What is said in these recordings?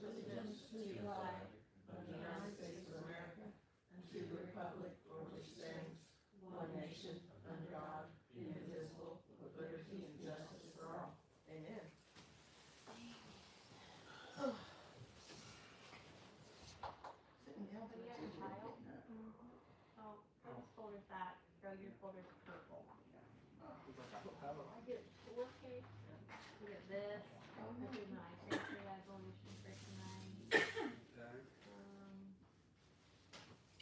allegiance to the flag of the United States of America and to the republic for which stands one nation under God, indivisible, with liberty and justice for all. Amen. Sitting down for the table. Oh, throw this folder back. Throw your folder to purple. I get 4K. You get this. I do my transfer resolution for tonight.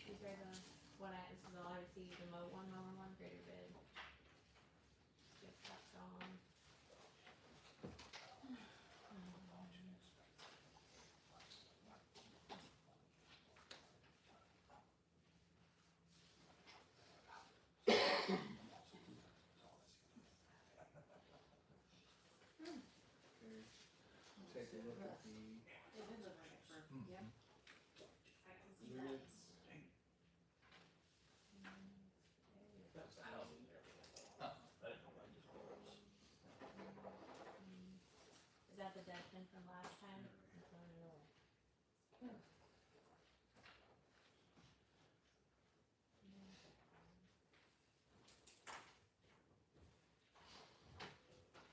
These are the this is all I received. The Mo 1 greater bid. Get that going. Take a look at the minutes. Is that the dead pin from last time?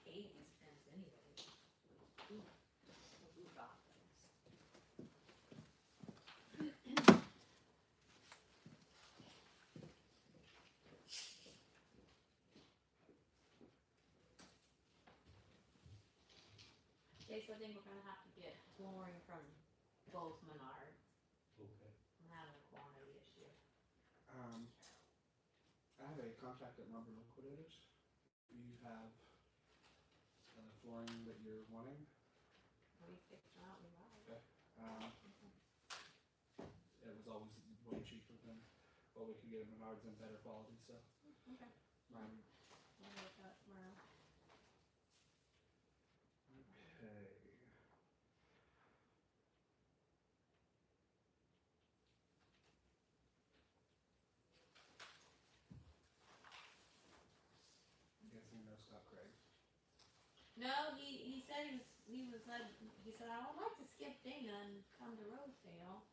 Hate these pins anyway. Who got those? Okay, so I think we're gonna have to get flooring from both Menards. Okay. I'm having a quantity issue. I have a contact at Lumber Liquidators. Do you have flooring that you're wanting? We fixed them out, we lied. Okay. It was always way cheaper than what we could get at Menards and better quality, so. Okay. Mine. I'll look that tomorrow. Okay. I'm guessing no Scott Craig. No, he said he said I would like to skip Dana and come to Rosedale.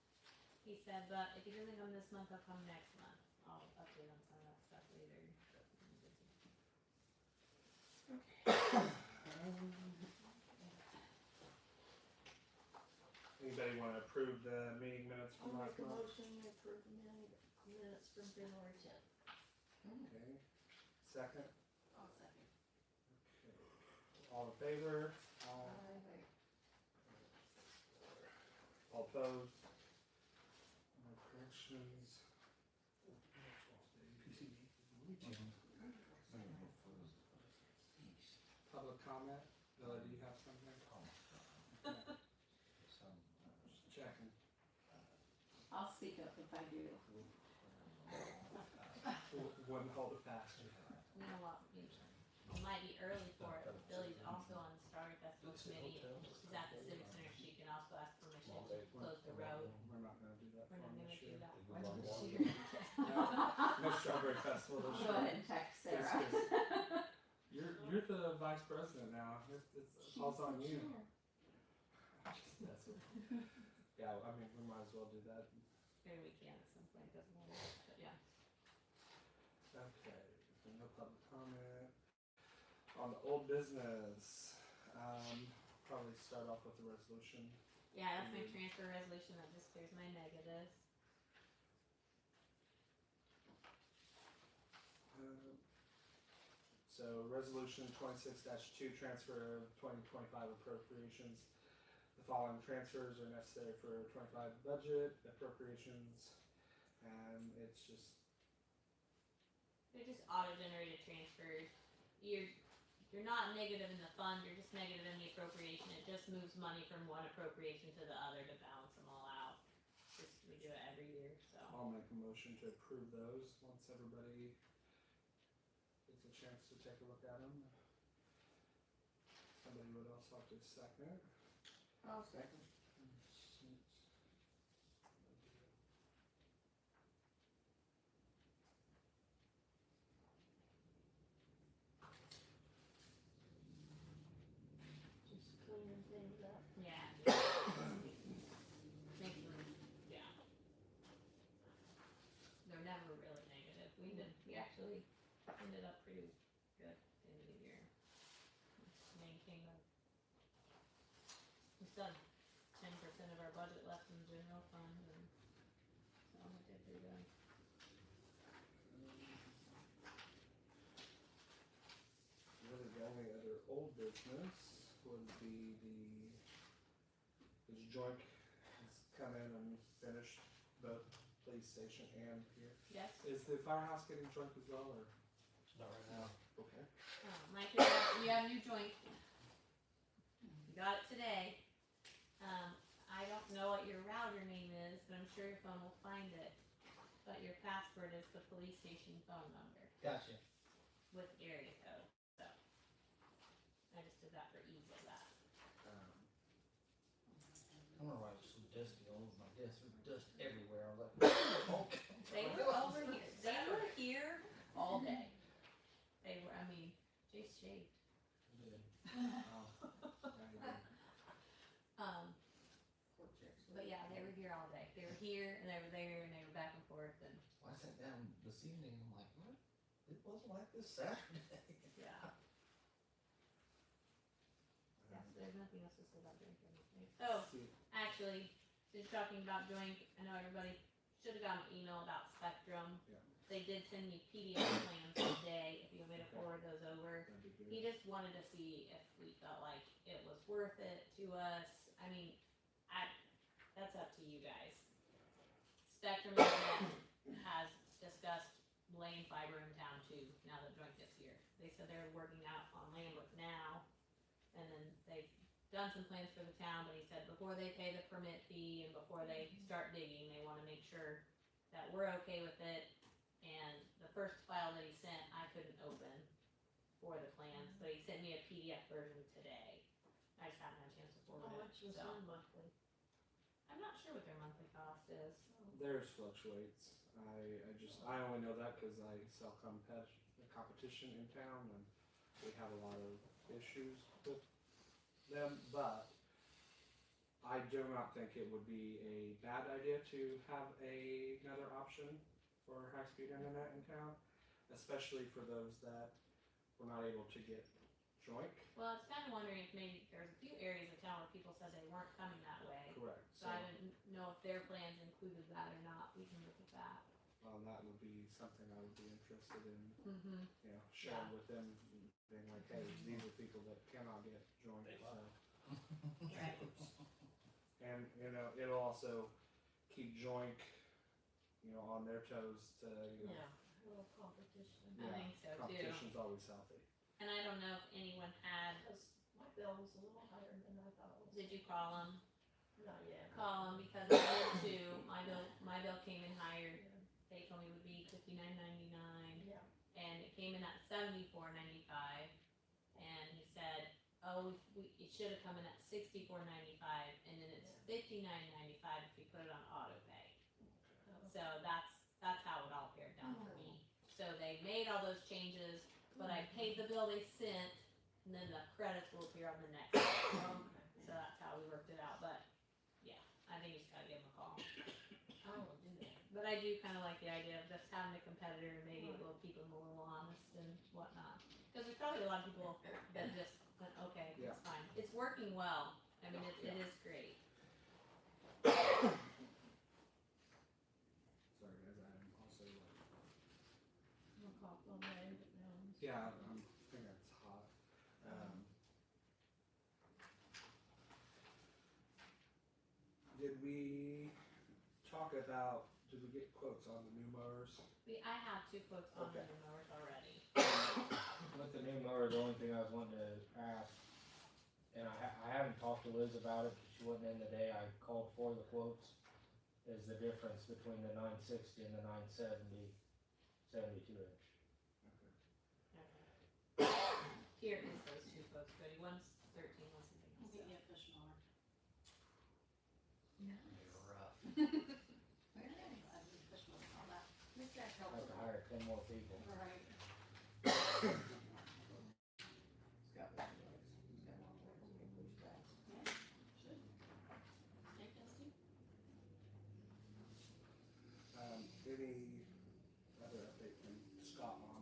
He said, but if he doesn't come this month, I'll come next month. I'll update on some of that stuff later. Anybody want to approve the meeting minutes I'll from make last a month? motion to approve the minutes from February 10th. Okay. Second? I'll second. Okay. All in favor? Aye. All opposed? No corrections? Public comment? Villa, do you have something? Just checking. I'll speak up if I do. Wouldn't hold it past you. You know what? It might be early for it. But Billy's also on the Starry Festival committee. She's at the Civic Center. She can also ask permission to close the road. We're not gonna do that We're for not them gonna this do year. that. No Strawberry Festival this Go year. ahead and text Sarah. You're the vice president now. It's all on you. Just messing. Yeah, I mean, we might as well do that. Maybe we can at some point. Doesn't matter. But yeah. Okay, so no public comment. On the old business, probably start off with the resolution. Yeah, that's my transfer resolution. That just clears my negatives. So resolution 26-2, transfer of 2025 appropriations. The following transfers are necessary for 25 budget appropriations, and it's just They're just auto-generated transfers. You're not negative in the fund. You're just negative in the appropriation. It just moves money from one appropriation to the other to balance them all out. We do it every year, so. I'll make a motion to approve those once everybody gets a chance to take a look at them. Somebody would else like to second? I'll second. Just cleaning things up. Yeah. actually ended up pretty good at the end of the year. Maintained our, we still had 10% of our budget left in the general fund, and so we did pretty good. Really, the only other old business would be this joint has come in and finished both police station and here. Yes. Is the firehouse getting joint as well, or? Not right now. Okay. Mike, you have new joint. You got it today. I don't know what your router name is, but I'm sure your phone will find it. But your password is the police station phone number Gotcha. with area code. So I just did that for ease of that. I'm gonna write some dusty all over my desk. There's dust everywhere. I was like, oh. They were over here. They were here all day. They were. I mean, Jace shaved. Good. But yeah, they were here all day. They were here and they were there and they were back and forth and I sat down this evening and I'm like, what? It wasn't like this Saturday. yeah. Yeah, so there's nothing else to say about drink or anything. Oh, actually, since you're talking about joint, I know everybody should have gotten an email about Spectrum. Yeah. They did send me PDF plans today, if you want me to forward those over. That'd be good. He just wanted to see if we felt like it was worth it to us. I mean, that's up to you guys. Spectrum Internet has discussed laying fiber in town too, now that joint gets here. They said they're working out on Lambert now, and then they've done some plans for the town, but he said before they pay the permit fee and before they start digging, they wanna make sure that we're okay with it. And the first file that he sent, I couldn't open for the plans, but he sent me a PDF version today. I just haven't had a chance to forward it. How much was so. their monthly? I'm not sure what their monthly cost is. Theirs fluctuates. I only know that because I sell competition in town, and we have a lot of issues with them. But I do not think it would be a bad idea to have another option for high-speed internet in town, especially for those that were not able to get joint. Well, I was kind of wondering if maybe there's a few areas of town where people said they weren't coming that way. Correct. So I didn't know if their plans included that or not. We can look at that. That would be something I would be interested in, Mm-hmm. sharing with them, being like, hey, these are people that cannot get joint. So. Right. And, it'll also keep joint, on their toes to, Yeah, a little competition. I think so too. competition's always healthy. And I don't know if anyone had. Because my bill was a little higher than I thought it was. Did you call them? Not yet. Call them because I did too. My bill came in higher. They told me it would be $59.99. Yeah. And it came in at $74.95, and he said, "Oh, it should have come in at $64.95, and then it's $59.95 if you put it on auto pay." So that's how it all paired down for me. So they made all those changes, but I paid the bill they sent, and then the credits will appear on the next one. Okay. So that's how we worked it out. But yeah, I think you just gotta give them a call. I will do that. But I do kind of like the idea of just having a competitor, and maybe it will keep them a little honest and whatnot. Because there's probably a lot of people that just went, okay, Yeah. it's fine. It's working well. I mean, it is great. Sorry guys, I'm also like, I'm cough all day, but now I'm. yeah, I think it's hot. Did we talk about, did we get quotes on the new mowers? I have 2 quotes on the Okay. new mowers already. With the new mower, the only thing I was wanting to ask, and I haven't talked to Liz about it, because she wasn't in today, I called for the quotes, is the difference between the 960 and the 970, 72 inch. Okay. Here is those 2 quotes, Cody. One's 13, one's something else. Get you a fish mower. They're rough. I need fish mower on that. Make that I help. have to hire 10 more people. Right. It's got one legs. It's got long legs. You can push that. Should. Take Dusty? Any other update from Scott on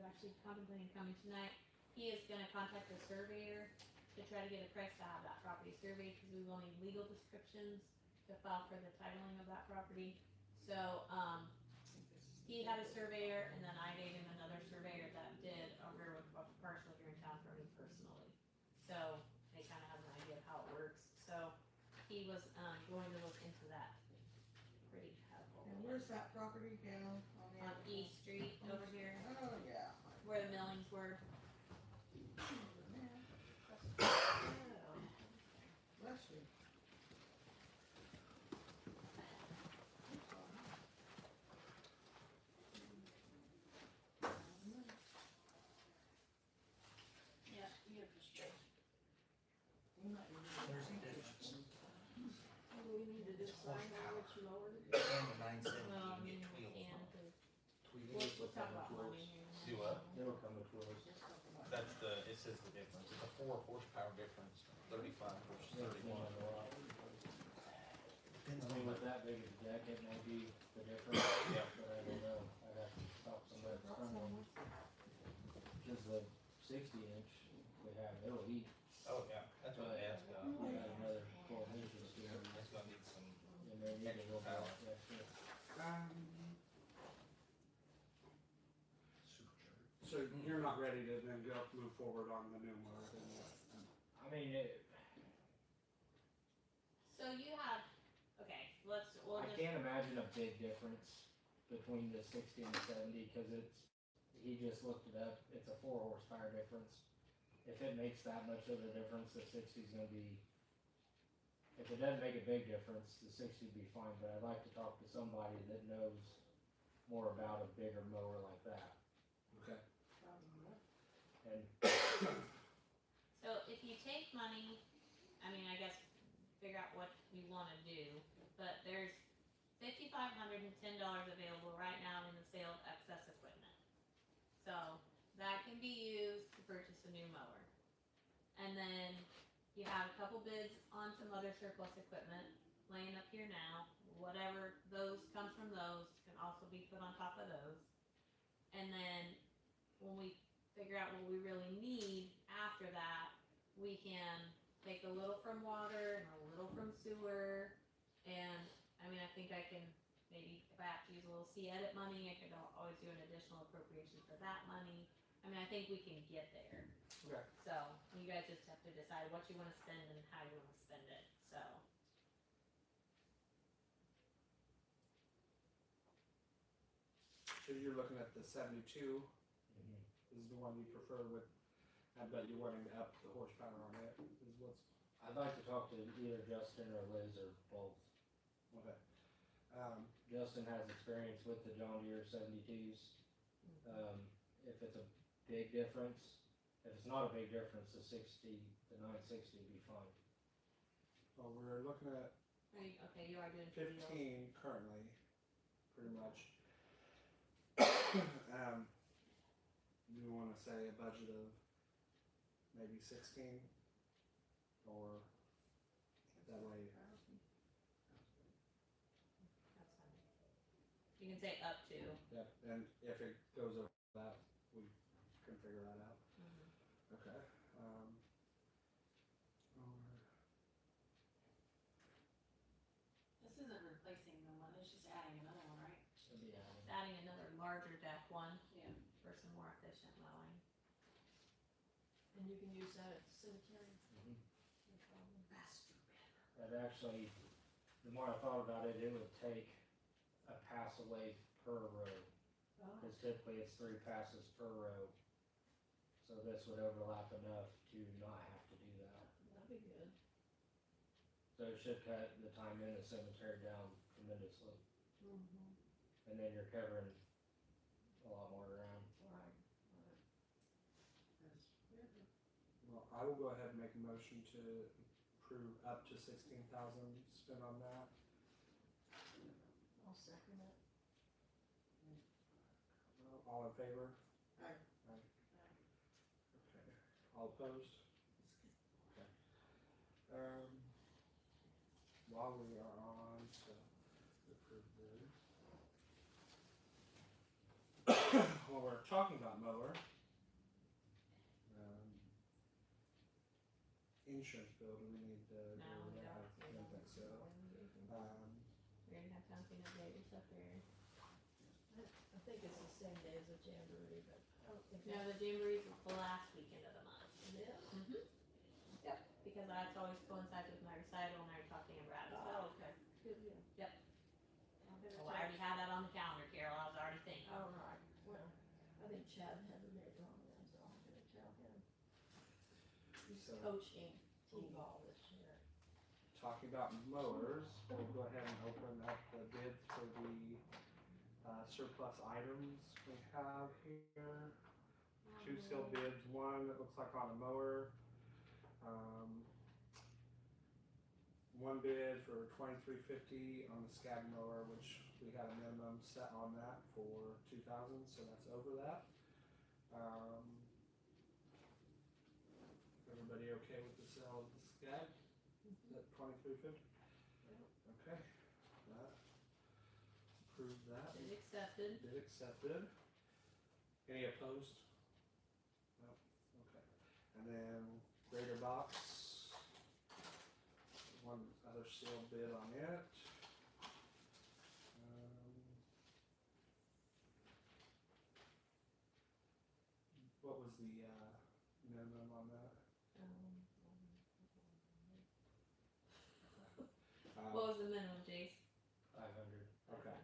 actually contemplating coming tonight. He is gonna contact the surveyor to try to get a price to have that property surveyed, because we will need legal descriptions to file for the titling of that property. So, he had a surveyor, and then I gave him another surveyor that did a railroad parcel here in town for me personally. So, they kinda have an idea of how it works, so he was, going to look into that pretty heavily. And where's that property down on the On other East Street over here, Oh, yeah. where the millings were. Bless you. Yeah, you have to straight. You might be able to There's a think difference. We need to decide on which mower. And the 970 Well, I you mean, get we wheels can, on. 'cause Tweeters we'll will talk come about with money wheels. here. in a Do minute. what? They will come with wheels. Just talk about That's the, it says the difference. It's a 4 horsepower difference, 35 versus That's 31. one a lot. Depends I mean, on with that big of a deck, it may be the difference, Yeah. but I don't know. I'd have to talk to somebody that's from one. Cause the 60-inch we have, it'll eat. Oh, yeah, that's what they asked We got another 12 inches here. It's gonna need some, And they need a Extra little power. bit extra. So you're not ready to then move forward on the new mower then? I mean, So you have, okay, we'll I just, can't imagine a big difference between the 60 and the 70, cause he just looked it up, it's a 4 horsepower difference. If it makes that much of a difference, the 60's gonna be, if it doesn't make a big difference, the 60 would be fine, but I'd like to talk to somebody that knows more about a bigger mower like that. Okay. And so if you take money, I mean, I guess, figure out what you wanna do, but there's $5,510 available right now in the sale of excess equipment. So, that can be used to purchase a new mower. And then, you have a couple bids on some other surplus equipment laying up here now. Whatever those comes from those can also be put on top of those. And then, when we figure out what we really need after that, we can take a little from water and a little from sewer. And, I mean, I think I can, maybe if I have to use a little C-edit money, I could always do an additional appropriation for that money. I mean, I think we can get there. Okay. So, you guys just have to decide what you wanna spend and how you wanna spend it, so. So you're looking at the 72 is the one you prefer with, I bet you're wanting to up the horsepower on it, is what's, I'd like to talk to either Justin or Liz or both. okay. Justin has experience with the John Deere 72s. If it's a big difference, if it's not a big difference, the 960 would be fine. Well, we're looking at Okay, you are doing 15 currently, pretty much. Do you wanna say a budget of maybe 16? Or that way, That's fine. You can say up to. yeah, and if it goes over that, we can figure that out. Okay, or This isn't replacing the one, it's just adding another one, right? It'd be It's adding another larger deck one Yeah. for some more efficient mowing. And you can use that at the cemetery. Mhm. No problem. faster, better. That actually, the more I thought about it, it would take a pass away per row. Oh, Because typically it's 3 passes per row. So this would overlap enough to not have to do that. that'd be good. So it should cut the time in the cemetery down tremendously. Mm-hmm. And then you're covering a lot more ground. Right. well, I will go ahead and make a motion to approve up to 16,000 spent on that. I'll second it. All in favor? Aye. Okay. All opposed? Okay. While we are on to approve this. while we're talking about mower, insurance bill, do we need to No, do we that? don't. I don't think so. We're gonna have something up there, up there. I think it's the same day as the jamboree, but I don't think. No, the jamboree's the last weekend of the month. Yeah. Mm-hmm. Yep, because that's always coincides with my recital and they're talking about it. Oh, okay, good deal. Yep. I'll better Oh, I already had that on the calendar, Carol, I was already thinking. All right, well, I think Chad had the date on then, so I'm gonna tell him. He's So- coaching T-ball this year. Talking about mowers, we'll go ahead and open up the bids for the surplus items we have here. Two sealed bids, one that looks like on a mower. One bid for $23.50 on the scab mower, which we had a minimum set on that for 2,000, so that's over that. Everybody okay with the sale of the scab at $23.50? Okay, that approved that. Bid accepted. Bid accepted. Any opposed? No, okay. And then grater box, one other sealed bid on it. What was the minimum on that? What was the minimum, Jace? 500. Okay,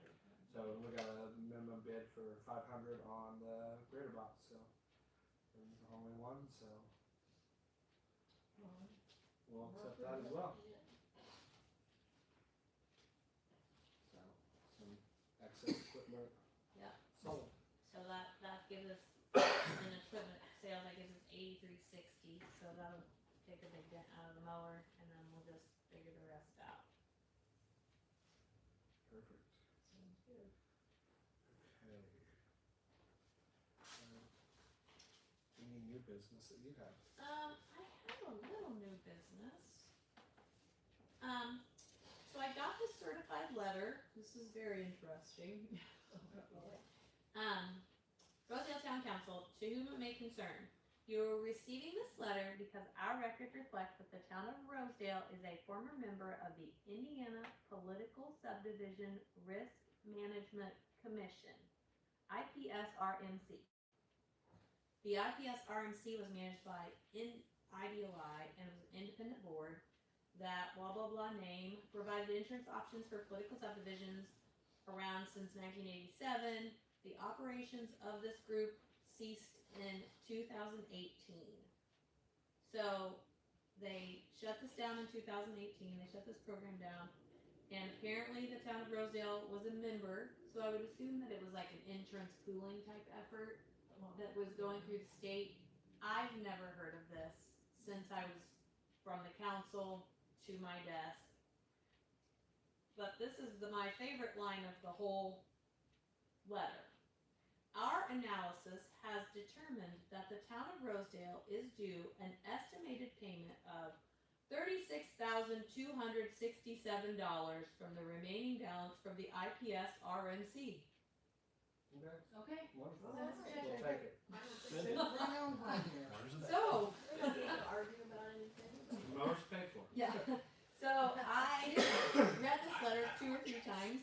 so we got a minimum bid for 500 on the grater box, so there's only one, so we'll accept that as well. So, some excess equipment. Yep. Sold. So that gives us, an equipment sale, that gives us $83.60, so that'll take a big dent out of the mower, and then we'll just figure the rest out. Perfect. Sounds good. Okay. Any new business that you have? I have a little new business. So I got this certified letter, this is very interesting. Rosedale Town Council, to whom it may concern, you are receiving this letter because our records reflect that the town of Rosedale is a former member of the Indiana Political Subdivision Risk Management Commission, IPSRMC. The IPSRMC was managed by IDLI and was an independent board that blah blah blah name provided insurance options for political subdivisions around since 1987. The operations of this group ceased in 2018. So they shut this down in 2018, they shut this program down, and apparently the town of Rosedale was a member, so I would assume that it was like an insurance pooling type effort that was going through the state. I've never heard of this since I was from the council to my desk. But this is my favorite line of the whole letter. Our analysis has determined that the town of Rosedale is due an estimated payment of $36,267 from the remaining balance from the IPSRMC. Okay, Okay. wonderful. Well, We'll take it. Right on home here. So, Argue about anything? Mower's paid for. yeah. So I read this letter 2 or 3 times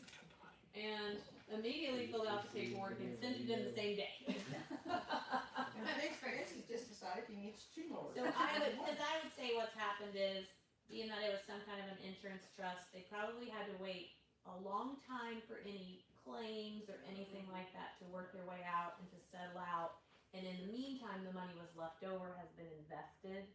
and immediately filled out the paperwork and sent it in the same day. And the next phase is just decide if he needs 2 more. So I would say what's happened is, being that it was some kind of an insurance trust, they probably had to wait a long time for any claims or anything like that to work their way out and to settle out. And in the meantime, the money was left over, has been invested,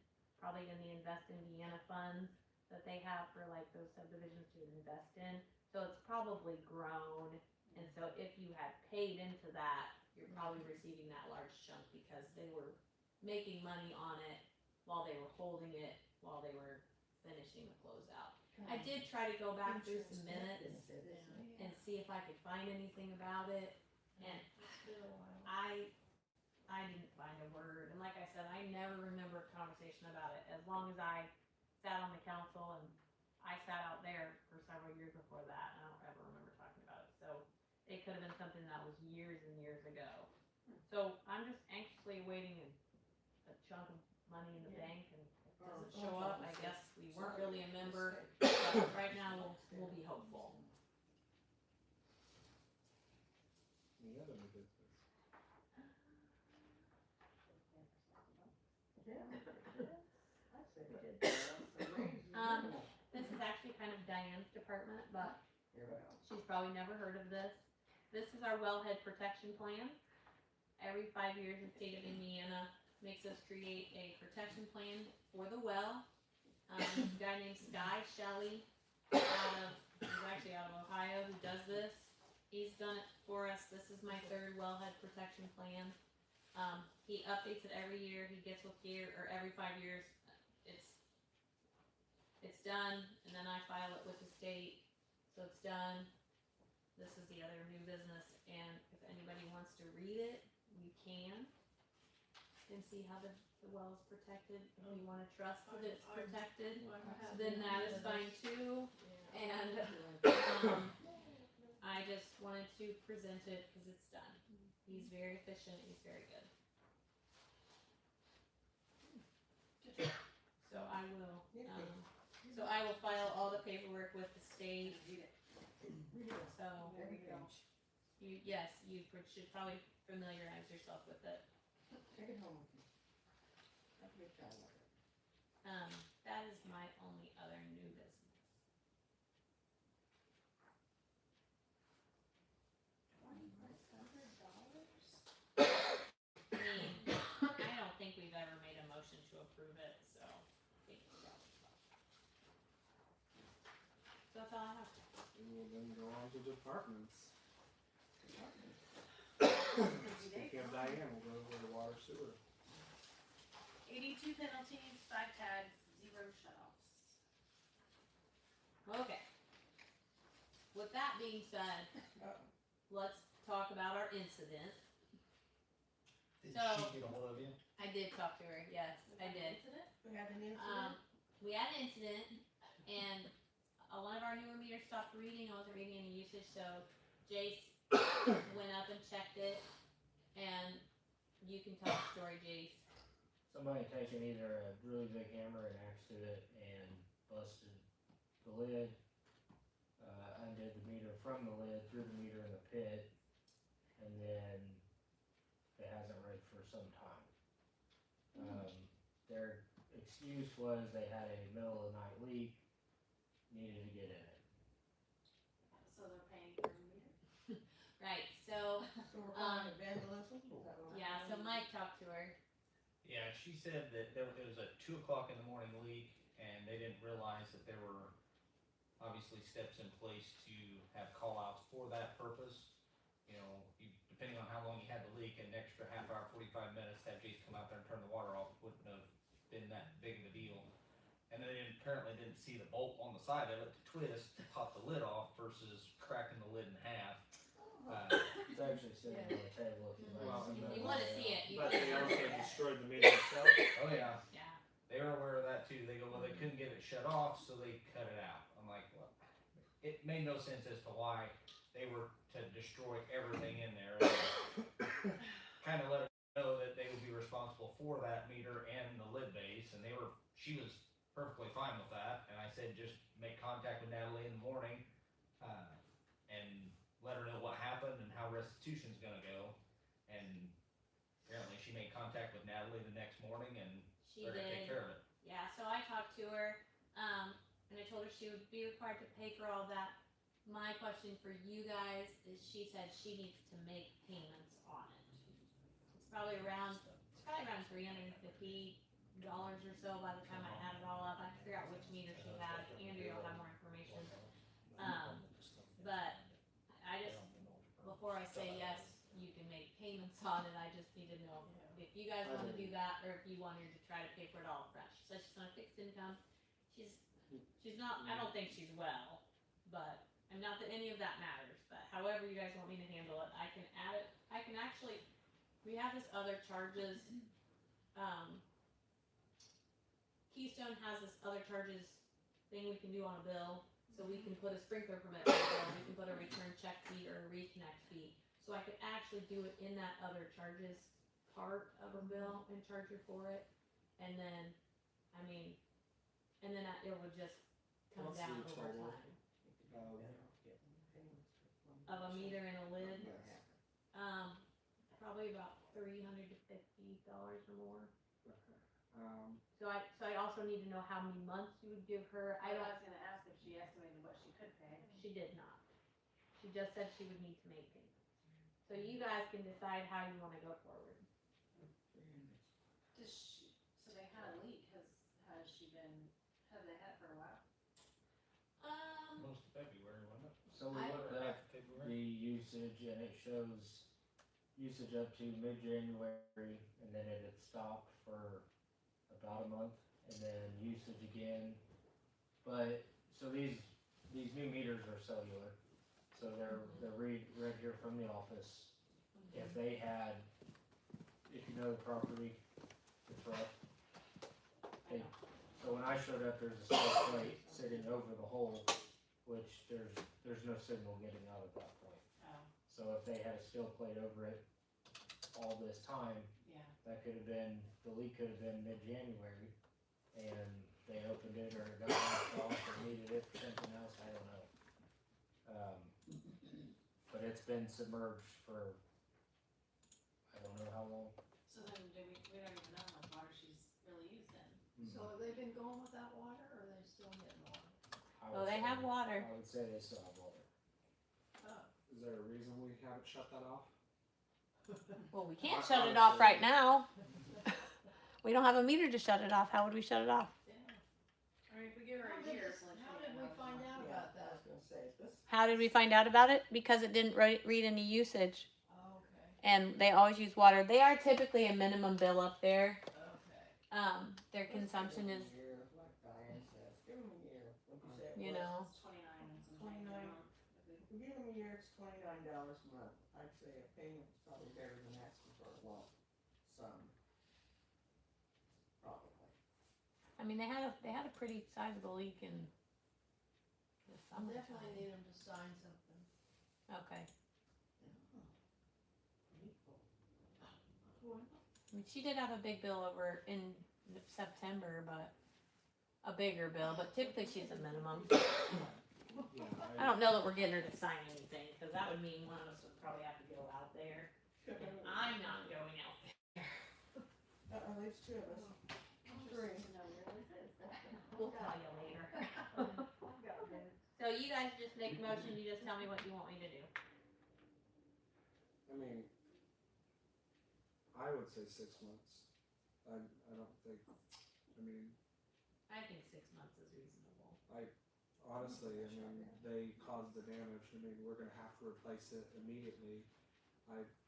probably in the Invest Indiana funds that they have for like those subdivisions to invest in. So it's probably grown. And so if you had paid into that, you're probably receiving that large chunk because they were making money on it while they were holding it, while they were finishing the closeout. I did try to go back through some minutes and see if I could find anything about it, and I didn't find a word. And like I said, I never remember a conversation about it. As long as I sat on the council, and I sat out there for several years before that, and I don't ever remember talking about it. So it could have been something that was years and years ago. So I'm just anxiously awaiting a chunk of money in the bank, and if it doesn't show up, I guess we weren't really a member, but right now we'll be hopeful. Any other new business? I said we did that. This is actually kind of Diane's department, but Here we go. she's probably never heard of this. This is our wellhead protection plan. Every 5 years, the state of Indiana makes us create a protection plan for the well. There's a guy named Sky Shelley he's actually out of Ohio, who does this. He's done it for us. This is my third wellhead protection plan. He updates it every year. He gets with you, or every 5 years. It's done, and then I file it with the state, so it's done. This is the other new business, and if anybody wants to read it, you can. And see how the well is protected. If you want to trust that it's protected, then that is fine too. And I just wanted to present it because it's done. He's very efficient. He's very good. So I will. So I will file all the paperwork with the state. So Every page. you should probably familiarize yourself with it. Take it home with you. Have a good time with it. That is my only other new business. I mean, I don't think we've ever made a motion to approve it, so I think it's probably fine. So that's all I have. We will then go on to departments. Speaking of Diane, we'll go over to water sewer. 82 penalties, 5 tags, 0 shutoffs. Okay. With that being said, let's talk about our incident. Did So- she get a hold of you? I did talk to her, yes, I did. We had an incident. We had an incident, and one of our newer meters stopped reading. I wasn't reading any usage, so Jace went up and checked it, and you can tell the story, Jace. Somebody taken either a really big hammer and axed it and busted the lid, undid the meter from the lid, threw the meter in the pit, and then it hasn't read for some time. Their excuse was they had a middle of the night leak, needed to get in it. So they're paying for a meter? Right, so, So we're calling it vandalism? Is that what we're yeah, so calling it? Mike talked to her. Yeah, she said that it was a 2 o'clock in the morning leak, and they didn't realize that there were obviously steps in place to have call-outs for that purpose. You know, depending on how long you had the leak, an extra half hour, 45 minutes, to have Jason come out there and turn the water off wouldn't have been that big of a deal. And they apparently didn't see the bolt on the side of it to twist to pop the lid off versus cracking the lid in half. It's actually sitting on the table if you Well, like. If you wanna see it, you But can. they also destroyed the meter itself. Oh yeah, Yeah, they were aware of that too. They go, well, they couldn't get it shut off, so they cut it out. I'm like, well, it made no sense as to why they were to destroy everything in there. Kind of let her know that they would be responsible for that meter and the lid base, and she was perfectly fine with that. And I said, just make contact with Natalie in the morning, and let her know what happened and how restitution's gonna go. And apparently she made contact with Natalie the next morning, and she they're gonna take did. care of it. Yeah, so I talked to her, and I told her she would be required to pay for all that. My question for you guys is, she said she needs to make payments on it. It's probably around $350 or so by the time I add it all up. I have to figure out which meter she has. Andrew will have more information. But I just, before I say yes, you can make payments on it, I just need to know if you guys want to do that, or if you want her to try to pay for it all fresh. She says she's on a fixed income. She's not, I don't think she's well, but, and not that any of that matters, but however you guys want me to handle it, I can add it. I can actually, we have this other charges, Keystone has this other charges thing we can do on a bill, so we can put a sprinkler permit on a bill, we can put a return check fee or a reconnect fee. so I could actually do it in that other charges part of a bill and charge her for it, and then, I mean, and then it would just come What's down the over total? time. Payments Of a meter and a lid, Yes. probably about $350 or more. Okay. So I also need to know how many months you would give her. I I don't, was gonna ask if she estimated what she could pay. she did not. She just said she would need to make payments. So you guys can decide how you wanna go forward. Does she, so they had a leak, has she been, have they had it for a while? Most of February, wasn't it? So we I- looked Or up half of February. the usage and it shows usage up to mid-January and then it had stopped for about a month and then usage again. But, so these new meters are cellular, so they're read here from the office. If they had, if you know the property, it's rough. I know. So when I showed up, there's a steel plate sitting over the hole, which there's no signal getting out at that point. Oh, So if they had a steel plate over it all this time, yeah. that could have been, the leak could have been mid-January, and they opened it or it got knocked off or needed it for something else, I don't know. But it's been submerged for, I don't know how long. So then we don't even know how much water she's really used then. So have they been going without water, or are they still getting water? I Oh, would they say- have water. I would say they still have water. Oh, Is there a reason we haven't shut that off? Well, we can't shut it off right now. We don't have a meter to shut it off. How would we shut it off? Yeah. I mean, if we give her how a did year, this, it's like how did we find out Yeah, about I was that? gonna say, this, How did we find out about it? Because it didn't read any usage, Oh, okay, and they always use water. They are typically a minimum bill up there. okay. Their consumption is, give 'em a year, like Diane says, give 'em a year, what'd you say it you was? know, It's 29 and some change a 29. month. If we give 'em a year, it's $29 a month, I'd say a payment's probably better than asking for a lump sum. Probably. I mean, they had a pretty sizable leak in the I'll summertime. definitely need them to sign something. Okay. Well, I mean, she did have a big bill over in September, but a bigger bill. But typically she's a minimum. Yeah, I don't know that we're getting her to sign anything because that would mean one of us would probably have to go out there. And I'm not going out there. There's two of us. Three. Interesting to know where this is. We'll tell you later. So you guys just make a motion. You just tell me what you want me to do. I mean, I would say 6 months. I don't think, I mean, I think 6 months is reasonable. honestly, I mean, they caused the damage. I mean, we're gonna have to replace it immediately.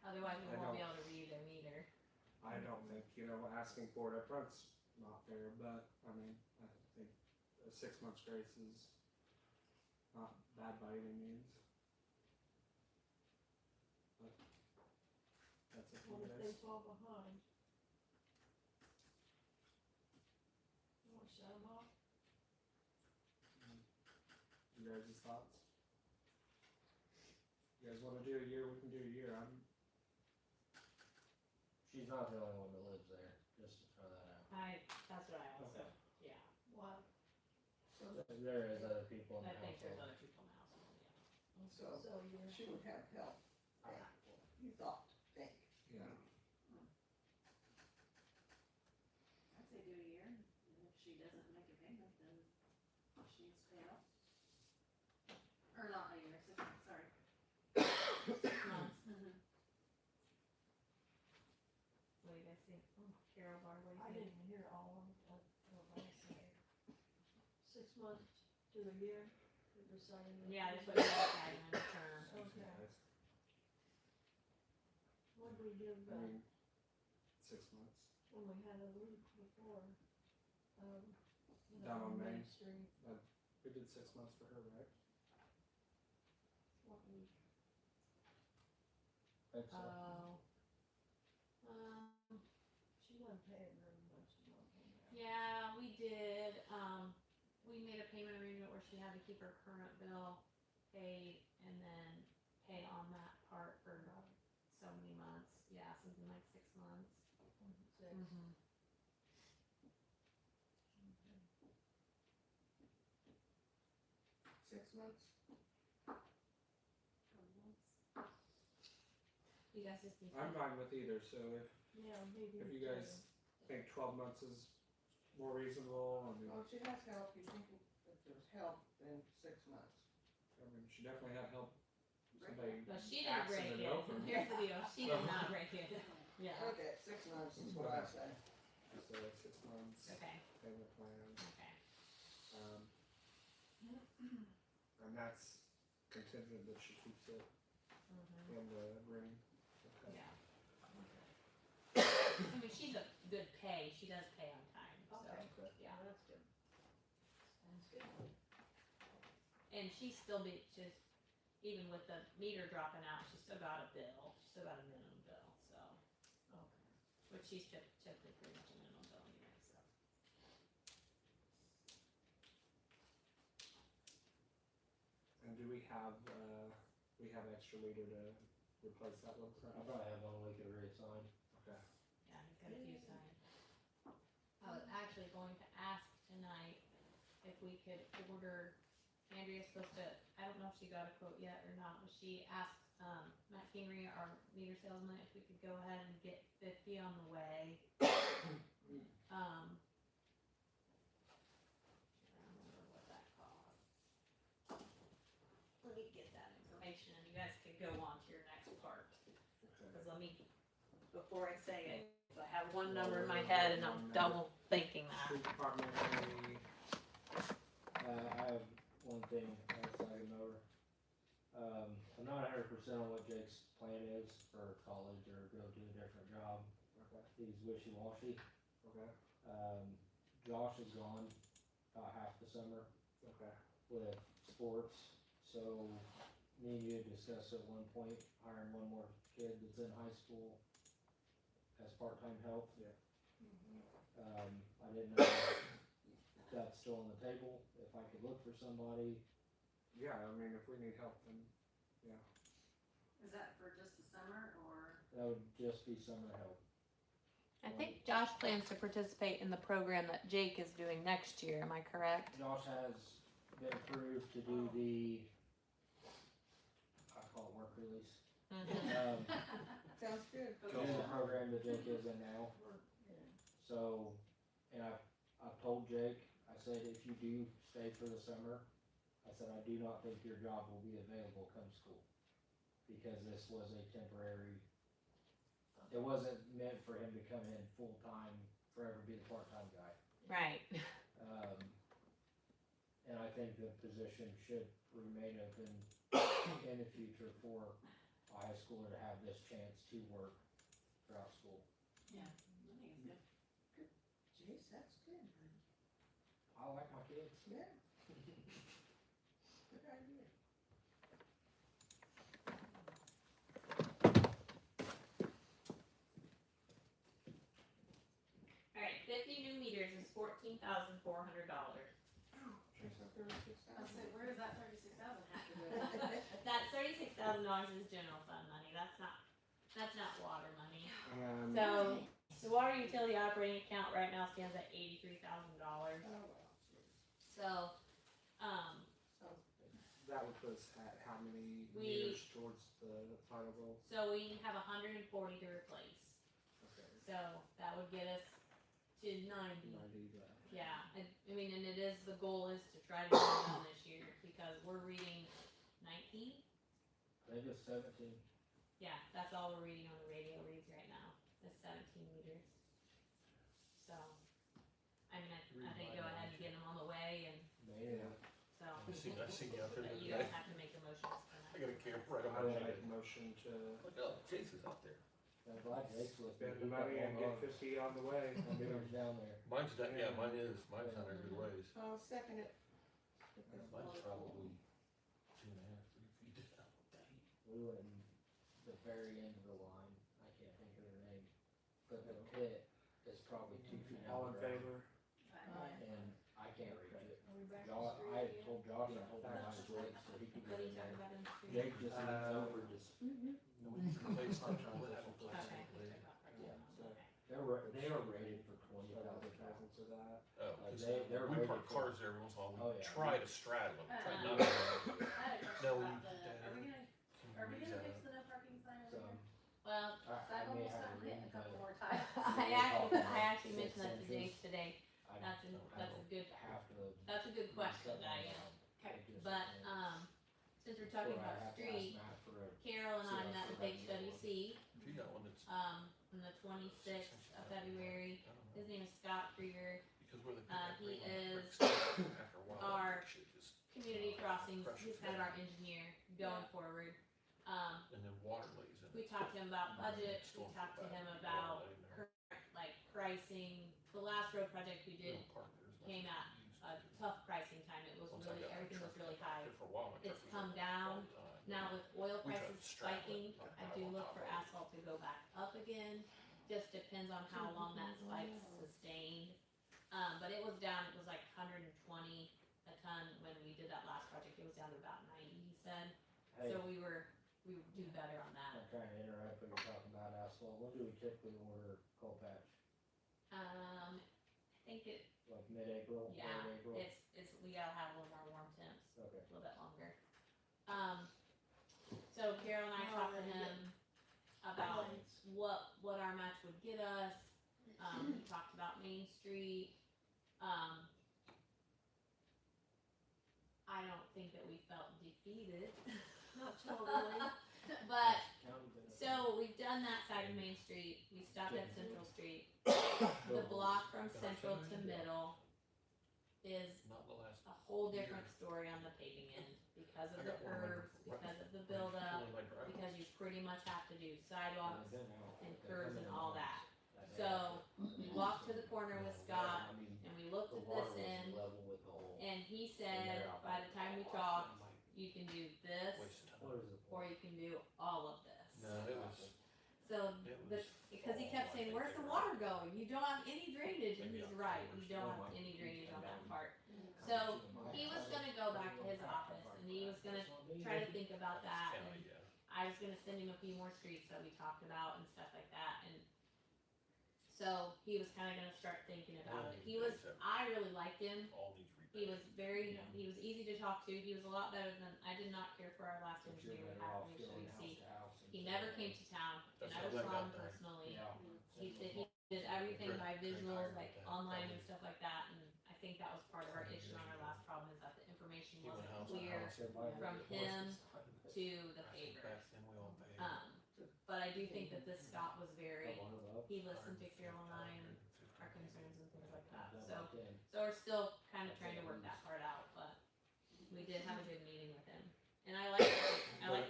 Otherwise, we I won't be don't- able to read their meter. I don't think, asking for it up front's not fair, but, I mean, I think a 6 months grace is not bad by any means. But that's a few what if they days. fall behind? You wanna shut them off? You guys' thoughts? You guys wanna do a year, we can do a year. She's not the only one that lives there, just to throw that out. That's what I also, Okay. yeah. What? So, There is other people in I the think there's household. other people in the household, yeah. So, you're. she would have help, you thought, think. Yeah. I'd say do a year, and if she doesn't make a payment, then she needs to pay it off. Or not a year, 6 months, sorry. 6 months. What do you guys think? Oh, Carol Bar, what I do you think? didn't hear all of it, what I said. 6 months to a year, we're deciding. Yeah, that's what you're deciding on the term. Okay. What did we do I about mean, 6 months. when we had a leak before? Down on Main. Street, We did 6 months for her, right? what leak? Think so. Oh. She wasn't paying very much a month on that. Yeah, we did, we made a payment arrangement where she had to keep her current bill paid and then pay on that part for so many months. Yeah, something like 6 months. 6. Mm-hmm. 6 months? You guys just need I'm to. fine with either, so Yeah, maybe. if you guys think 12 months is more reasonable, I mean, Well, if she has help, you think if there's help, then 6 months. she definitely had help. Somebody But she didn't break accident it. open. Here's the deal. She did not break it. Yeah. Okay, 6 months is what I say. So 6 months, Okay. payment plan, Okay. and that's contingent that she keeps it Mm-hmm. in the ring. Okay. Yeah. I mean, she's a good pay. She does pay on time. So Okay. yeah. That's good. Sounds good. And she's still just even with the meter dropping out, she's still got a bill. She's still got a minimum bill. So Okay. which she's typically pretty much a minimum bill anyway. So And do we have extra meter to replace that one? I probably have one we could reassign. Okay. yeah, he's got a few signed. I was actually going to ask tonight if we could order. Andrea's supposed to, I don't know if she got a quote yet or not, but she asked Matt Kingery, our meter salesman, if we could go ahead and get 50 on the way. I don't remember what that cost. Let me get that information and you guys can go on to your next part. Okay. Because before I say it, 'cause I have one number in my head and I'm double thinking that. Street department, I have one thing outside of mower. I'm not 100% on what Jake's plan is for college or go to a different job. okay, He's wishy-washy. okay, Josh is gone about half the summer okay, with sports, so me and you had discussed at one point hiring one more kid that's in high school as part-time help. Yeah. I didn't know if that's still on the table, if I could look for somebody. yeah, I mean, if we need help, then, yeah, Is that for just the summer or? That would just be summer help. I think Josh plans to participate in the program that Jake is doing next year, am I correct? Josh has been approved to do the, I call it work release. Sounds good. Do the program that Jake is in now. So, and I've told Jake, I said, if you do stay for the summer, I said, I do not think your job will be available come school. Because this was a temporary, it wasn't meant for him to come in full-time, forever be the part-time guy. Right. And I think the position should remain open in the future for a high schooler to have this chance to work throughout school. Yeah, I think it's good. Jeez, that's good, man. I like my kids. Yeah. Good idea. Alright, 50 new meters is $14,400. She's a 36 I said, where does that 36,000 have to go? That $36,000 is general fund money, that's not water money. and, So, the water utility operating account right now stands at $83,000. Oh, well, jeez. So, Sounds good. that would put us at how many We- meters towards the final goal? so we have 140 to replace. Okay, So, that would get us to 90. 90 left. Yeah, I mean, and it is, the goal is to try to get it done this year, because we're reading 19? I think it's 17. Yeah, that's all we're reading on the radio reads right now, is 17 meters. So, I mean, I think go ahead and get them on the way, and Maybe. so, I seen you out there but the you other guys day. have to make the motions I tonight. got a camera right on I my would shed. make a motion to Look, oh, Chase is out there. I'm glad Jake's with me. spend the He got money and one get on. 50 on the way. Meters down there. Mine's down, yeah, mine is, mine's down there a good ways. I'll second it. Mine's probably 2.5, 3 feet down. We went in the very end of the line. I can't think of her name. But the pit is probably 2 feet All in out. favor? And I can't reach it. Are we back to Josh, street I had again? told Josh, I told him I was late so he could What get are in you talking there. about in the street? Jake just leans over, just Mm-hmm. No, we Place I'm not trying what to happened to Okay. plastic lid. Yeah, so They are rated for 20,000 pounds. for that. Oh, Like 'cause they're we rated park for- cars there every once in a while. Oh, We yeah. try to straddle them. Try not I to. had a question No, when about you put that are we in, gonna can are we you use gonna that? fix the no parking sign over So here? Well, I may have a room, but more times. I actually mentioned that to Jace today. I That's a good have to. that's a good question, Diane. But since we're talking about street, Carol and I met with HWC If you got one that's, on the 26th of February. I don't know, His name is Scott Krieger. because where they put that he ring on the is bricks, after a while, our that shit just, Community crossings. pressure He's kind of fit. our engineer going forward. and then water lays in We it. talked to him about budget. We Storms talked to go him back, about water lay in there. like pricing. The last road project we We did don't park there as much came as at we used a to. tough pricing time. It was Once I really got my everything was truck really out high. there for a while, my It's truck was come running down. all the time. Now with oil We tried prices to straddle spiking, it, not I drive do on look top for of it. asphalt to go back up again. Just depends on how long that spike's sustained. But it was down. It was like 120 a ton when we did that last project. It was down to about 90. He said. Hey, So we do better on that. I'm trying to interrupt, but you're talking about asphalt. When do we typically order coal patch? I think it. Like mid-April, Yeah, late April? it's we gotta have a little more warm temps, Okay. a little bit longer. So Carol and I talked to him about what our match would get us. We talked about Main Street. I don't think that we felt defeated, Not totally. but County benefit. so we've done that side of Main Street. We stopped at Central Street. The block from Central to Middle is Not the last. a whole different story on the paving end because of I the got one curves, right because of the right buildup, between my driveway. because you pretty much have to do sidewalks They've been out. and They curves come and in all and that. out. So we walked to the corner with Scott I mean, and we looked the at water this was end level with the hole. and he said, by the time we talked, you can do this Waste of time. What is it? or you can do all of this. No, it was, So it the, was. because he kept saying, where's the water going? You don't have any drainage, and he's right, you don't have any drainage on that part. So he was gonna go back to his office and he was gonna try to think about that, and Yeah. I was gonna send him a few more streets that we talked about and stuff like that, and so he was kinda gonna start thinking about it. I really liked him. All needs He was repainted. he was easy to talk to. He was a lot better than, I did not care for our last engineer we had from HWC. He never came to town. I That's never how that saw got him done. personally. Yeah. He did everything by visuals, Retired like with that, online and probably. stuff like that, and I think that was part of our issue on our last problem, is that the information He went wasn't house to clear house. from him to the I think pavers. back then we all paid. But I do think that this Scott was very, he listened to Carol and I and our concerns and things like that, so we're still kind of trying to work that part out, but we did have a good meeting with him. And I like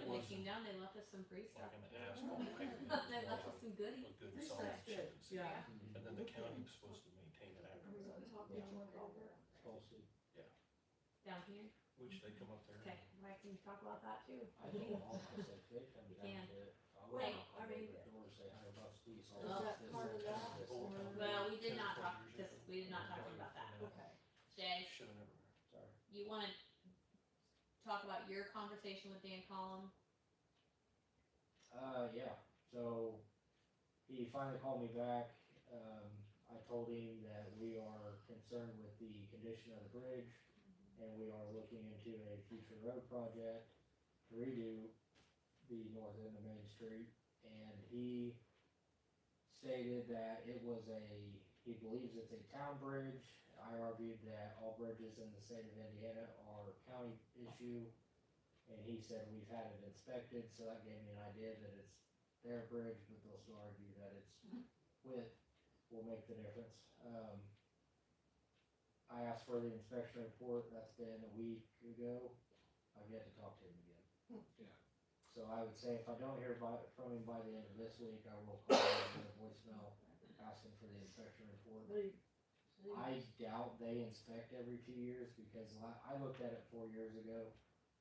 when they came down, they left us some free stuff. Like an asphalt pavement. They left us some goodies. With good Free solid stuff's good. chips. Yeah. And then the county was supposed to maintain it afterwards, Down here, which they come up there. okay, I can talk about that too. I think all my six, they come You down can. to it. Wait, I mean- The door say $100 fees. Is that part of that, or- Well, we did not talk, we did not talk about that. Okay. Jay, Should've never. Sorry. you wanna talk about your conversation with Dan Collum? Yeah, so he finally called me back. I told him that we are concerned with the condition of the bridge and we are looking into a future road project to redo the north end of Main Street. And he stated that it was he believes it's a town bridge. I argued that all bridges in the state of Indiana are a county issue. And he said we've had it inspected, so that gave me an idea that it's their bridge, but they'll still argue that its width will make the difference. I asked for the inspection report, that's been a week ago. I've yet to talk to him again. Yeah. So I would say if I don't hear from him by the end of this week, I will call him with a voicemail asking for the inspection report. I doubt they inspect every 2 years because I looked at it 4 years ago.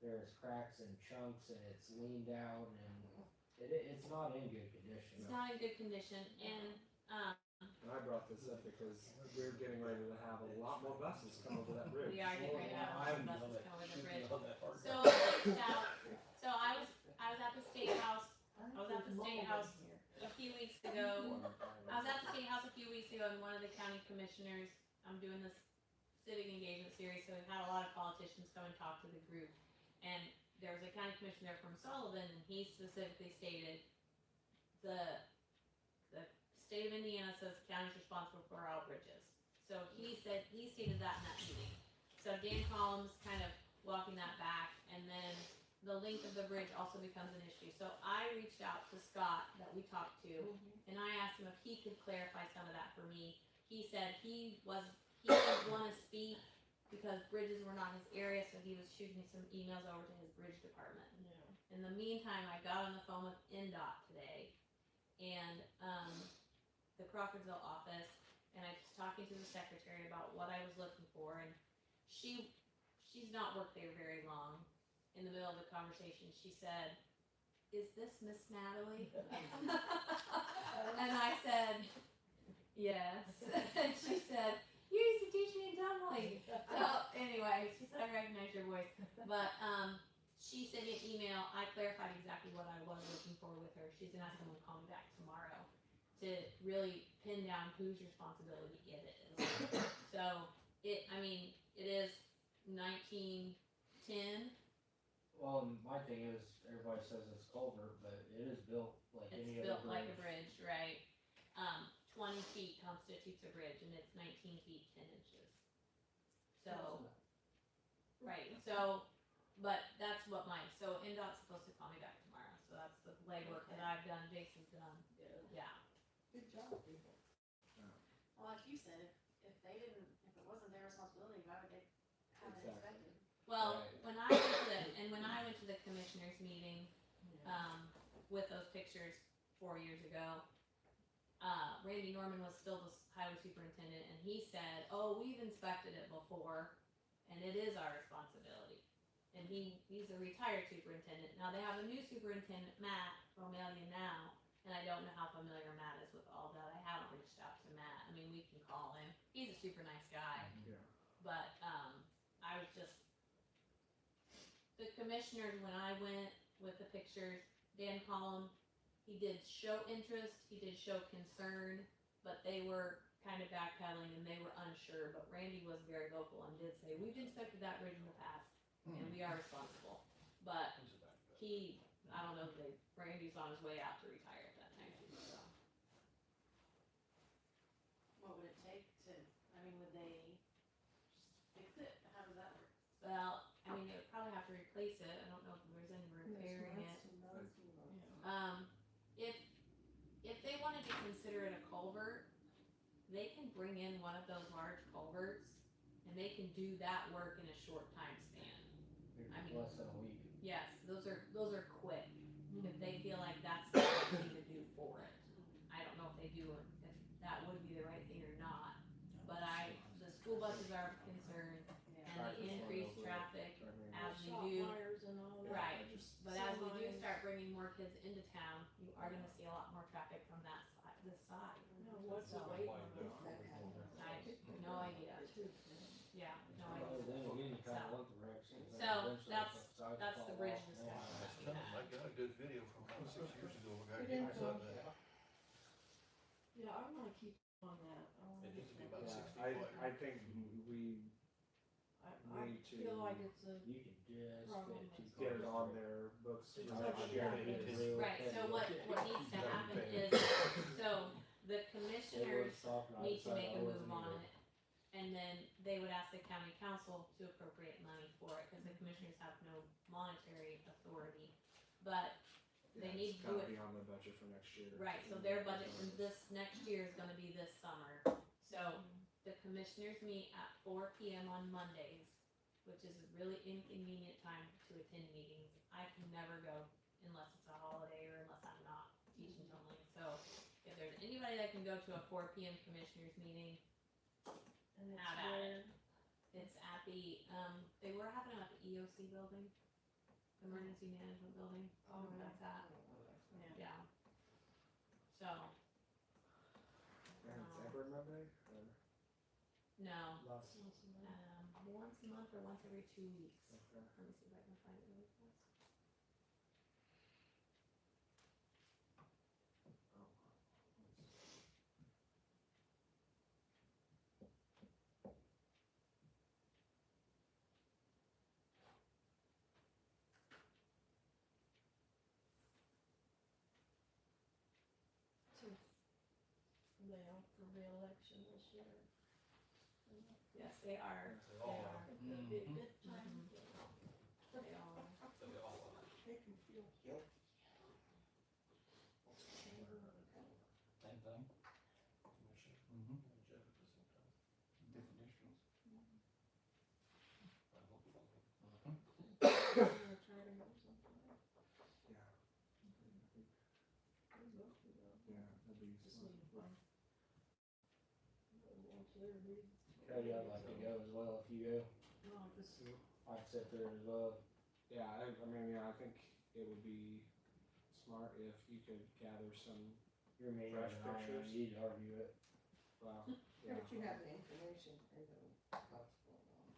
There's cracks and chunks and it's leaned out and it's not in good condition. It's not in good condition, and, And I brought this up because we're getting ready to have a lot more buses come over that bridge. we are getting ready to have I'm- buses come over the bridge. On that hard. So I reached out, so I was at the state house, I was at the State House a few weeks ago. I was at the State House a few weeks ago, and one of the county commissioners, I'm doing this civic engagement series, so we've had a lot of politicians come and talk to the group. And there was a county commissioner from Sullivan, and he specifically stated the state of Indiana says the county's responsible for all bridges. So he stated that in that meeting. So Dan Collins kind of walking that back, and then the length of the bridge also becomes an issue. So I reached out to Scott that we talked to, and I asked him if he could clarify some of that for me. He said he didn't want to speak because bridges were not his area, so he was shooting some emails over to his bridge department. Yeah. In the meantime, I got on the phone with NDOT today, and the Crawfordsville office, and I was talking to the secretary about what I was looking for, and she's not worked there very long. In the middle of the conversation, she said, "Is this Miss Natalie?" And I said, "Yes." And she said, "You used to teach me in tumbling." So anyway, she said, "I recognize your voice." But she sent me an email. I clarified exactly what I was looking for with her. She's gonna have someone call me back tomorrow to really pin down whose responsibility it is. So it is 1910. Well, my thing is, everybody says it's culvert, but it is built like It's any other built bridge. like a bridge, right? 20 feet constitutes a bridge, and it's 19 feet 10 inches. So, right. So, but that's what so NDOT's supposed to call me back tomorrow. So that's the legwork that I've done. Jason's done. Yeah. Good job, people. Well, like you said, if it wasn't their responsibility, why would they have it Exactly. inspected? Well, Right. when I went to the commissioners meeting, with those pictures 4 years ago, Randy Norman was still the highway superintendent, and he said, "Oh, we've inspected it before, and it is our responsibility." And he's a retired superintendent. Now they have a new superintendent, Matt Romelian now, and I don't know how familiar Matt is with all that. I haven't reached out to Matt. I mean, we can call him. He's a super nice guy. Yeah. But I was just the commissioners when I went with the pictures. Dan Collum, he did show interest, he did show concern, but they were kind of backpedaling and they were unsure. But Randy was very vocal and did say, "We've inspected that bridge in the past, and we are responsible." But I don't know if Randy's on his way out to retire at that time too. So. What would it take would they just fix it? How does that work? Well, I mean, they would probably have to replace it. I don't know if there's any repairing it. If they wanted to consider it a culvert, they can bring in one of those large culverts, and they can do that work in a short time span. I mean- Less than a week. Yes, those are quick. If they feel like that's the right thing to do for it. I don't know if they do or if that would be the right thing or not. But the school buses are of concern, and the increased traffic as we Shop do. wires and all that. Right, but as we do Semis. start bringing more kids into town, you are gonna see a lot more traffic from this side. No, what's the So, weight on Why that? I have no idea. Yeah, no Well, idea. then again, you kinda So- want the wrecks, 'cause then so eventually that's- the sides that's fall the bridge off. discussion. Yeah. I got a good video from about 6 years ago, a guy It getting is, something that, Yeah, I wanna keep on that. I wanna it get needs to be that. about Yeah, 60 wide. I think we I need to feel like it's a, You could just Problem fit two is- get it cars on through. their books. It's for like next a year. package. It's Real Right, so heavy. what needs to happen is, so the They commissioners would stop right need to beside make a ours move and on either. it. And then they would ask the county council to appropriate money for it, cause the commissioners have no monetary authority. But they Yeah, need it's to do gotta it. be on the budget for next year. Right, so their budget for this next year is gonna be this summer. So the commissioners meet at 4 p.m. on Mondays, which is a really inconvenient time to attend meetings. I can never go unless it's a holiday or unless I'm not teaching tumbling. So if there's anybody that can go to a 4 p.m. commissioners meeting, and it's Have at where, it's at the, they were having it at the EOC building, Emergency Management Building. I don't know where that's at. Yeah. So, And it's every Monday or no, last? once a month or once every 2 weeks. Okay. Let me see if I can find it really fast. re-election this year. Yes, they are. They all They are. are. It'd be a good time to get They all are. They all are. Make me feel guilty. Same thing. Commissioner. Mm-hmm. And Jeff at the same time. Different districts. I hope so. We're trying to have something like Yeah. that. We'd love to go. Yeah, that'd be Just smart. need to find. One clear read. Cody, I'd like to go as well if you go. Well, this, I'd sit there as well. Yeah, I mean, yeah, I think it would be smart if you could gather some, You're meaner Fresh than I am, pictures. you'd argue it. well, Yeah, yeah, but you have the information, and what's going on.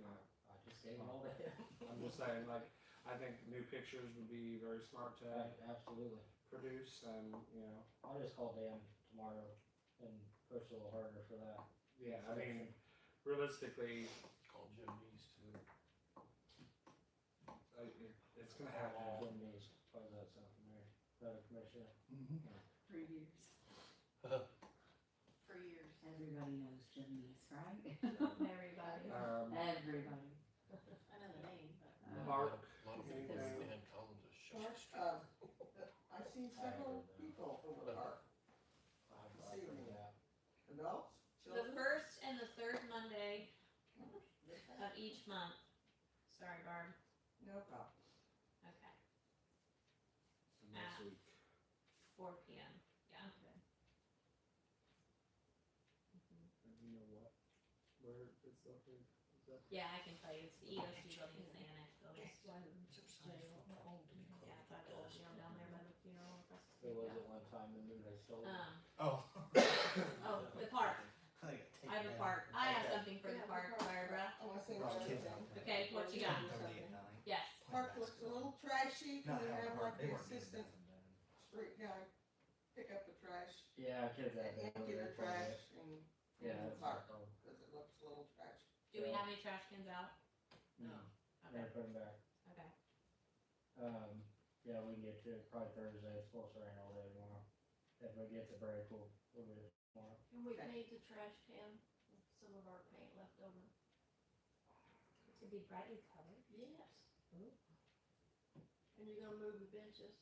yeah. I just gave it all to him. I'm just saying, like, I think new pictures would be very smart to Right, absolutely. produce, and, you know, I'll just call Dan tomorrow and push a little harder for that. yeah, I mean, realistically, Call Jim Neese too. it's gonna happen. Jim needs, how's that sound familiar? Another commissioner? 3 years. For years. Everybody knows Jim Neese, right? Everybody. Everybody. I know the name, but. Mark, A lot of people anything? and Collins is shut. I've seen several people over the park, I've See heard you. that. adults, The children. first and the third Monday of each month. Sorry, Barb. No problem. Okay. So next week. 4 p.m. Yeah. And you know what? Where it's located? Is that? Yeah, I can tell you. It's the EOC building. It's the annex building. that's why the jail. Yeah, it's like old jail down there by the funeral across the There street. was at one time and then they stole it. Oh. Oh, the park. I have a park. I have something for the Yeah, park, the park. Barbara. I wanna say one other thing. Okay, what you got? Yes. Park looks a little trashy, can we have like the assistant street guy pick up the trash, Yeah, kids have and that. empty the trash and Yeah, in the that's park, not cause it looks a little trashy. Do we have any trash cans out? No. Okay. Never put them back. Okay. Yeah, we can get to it probably Thursday. It's supposed to rain all day tomorrow. If we get the break, we'll get it tomorrow. And we made the trash can with some of our paint left over. To be brightly colored. Yes. And you're gonna move the benches?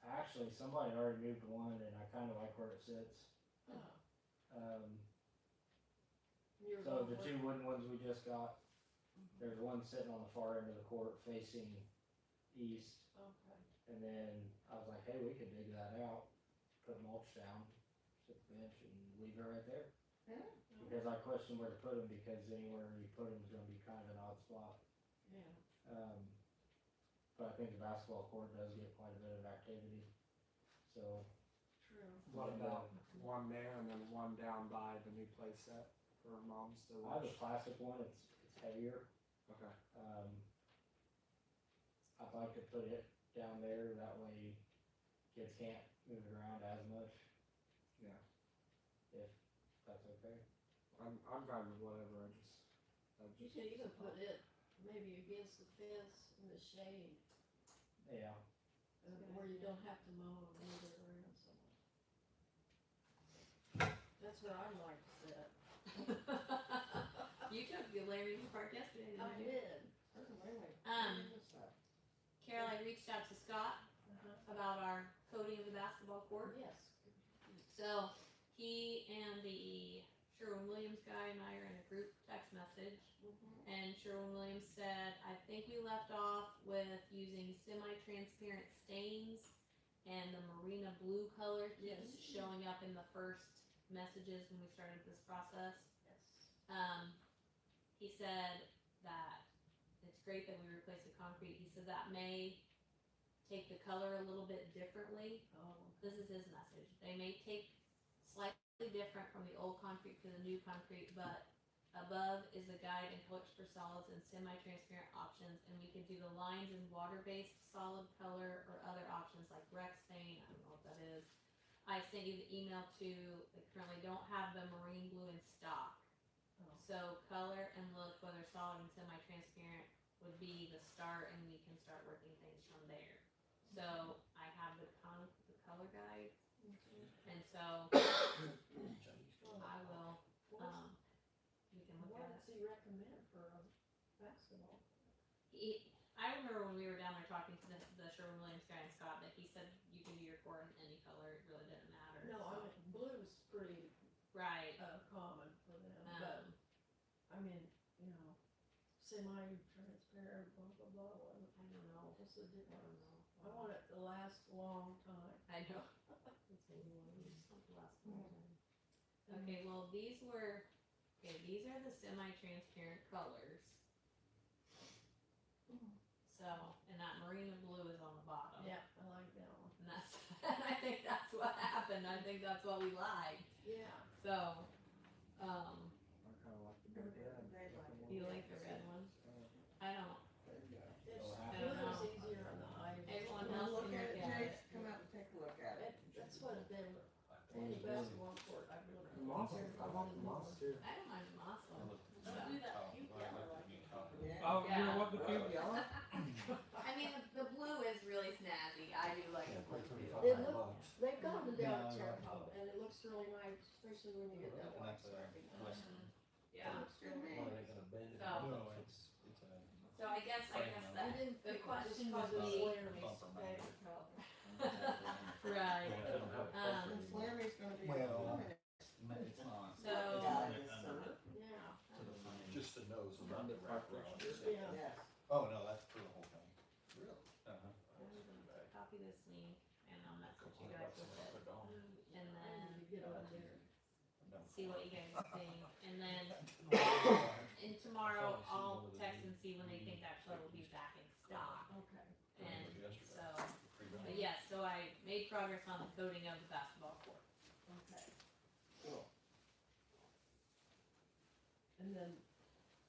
Actually, somebody already moved one and I kinda like where it sits. You're So gonna the work- two wooden ones we just got, there's one sitting on the far end of the court facing east. Okay. And then I was like, hey, we could dig that out, put mulch down, sit the bench and leave it right there. Yeah. Because I questioned where to put them because anywhere you put them is gonna be kind of an odd spot. Yeah. But I think the basketball court does get quite a bit of activity. So, True. What about one there and then one down by the new play set for moms to I have a watch? plastic one, it's heavier. Okay. I'd like to put it down there, that way kids can't move it around as much. Yeah. If that's okay. I'm fine with whatever, I You just. could even put it maybe against the fence in the shade, Yeah. where you don't have to mow or move it around so much. That's where I'd like to sit. You took the Larry's park yesterday, I didn't you? did. Carol, I reached out to Scott about our coating of the basketball court. Yes. So he and the Sherwin-Williams guy and I are in a group text message, and Sherwin-Williams said, I think we left off with using semi-transparent stains, and the marina blue color keeps Yes. showing up in the first messages when we started this process. Yes. He said that it's great that we replaced the concrete. He said that may take the color a little bit differently. Oh. This is his message. They may take slightly different from the old concrete to the new concrete, but above is a guide and coach for solids and semi-transparent options, and we could do the lines in water-based solid color or other options like Rex stain. I don't know what that is. I sent you the email to, they currently don't have the marine blue in stock. Oh. So color and look, whether solid and semi-transparent would be the start, and we can start working things from there. So I have the color guide, And so Johnny's going I will, What's- we can look What at it. does he recommend for a basketball? I remember when we were down there talking to the Sherwin-Williams guy in Scott, that he said you could do your court in any color, it really didn't matter. No, I so. mean, blue's pretty, Right, common for them, but, I mean, you know, semi-transparent, blah, blah, blah, I don't know, what's the I difference? don't know. I want it to last a long time. I know. That's maybe one of these, something last time. Okay, well, these are the semi-transparent colors. So, and that marina blue is on the bottom. Yeah, I like that one. And that's, I think that's what happened, I think that's what we liked, Yeah. so, I kinda like the big red. They like it. you like the red one? I don't, There you go. It's, I don't know. blue is easier on the eye. Everyone Wanna else look can at it, look at Jake? it. Come out and take a look at it. That's what them, I any think basketball court I've really. The moss, I want the moss too. I don't mind the moss I one. looked at Don't do that cute I color looked at like you it. copy. Yeah. Oh, you Yeah. know what, the cube yellow? I mean, the blue is really snazzy, I do like the blue too. It look- They've got them Yeah, down I at Terre like Haute, and it looks really nice, especially when you get that And white that's a striping. western. Yeah, Looks good to me. Why are they gonna bend it? So- No, it's a. so I guess You that, didn't the pick question just 'cause would it's be, Laramie's Bumper favorite color. right, Yeah, they don't have a Um, bumper Since anymore. Laramie's gonna be. Well, permanent, It's not. So- Yeah, it is, sir. Yeah. To the frame. Just the nose, Around not the the wrap park around. texture. Yeah. Yes. Oh, no, that's for the whole thing. Really? Uh-huh. copy this link, and I'll message you guys with it, and I then need to get on there. see what you guys think, and then, and tomorrow, I'll text and see when they think that shuttle will be back in stock, Okay. and so, but yes, so I made progress on the coating of the basketball court. Okay. Cool. And then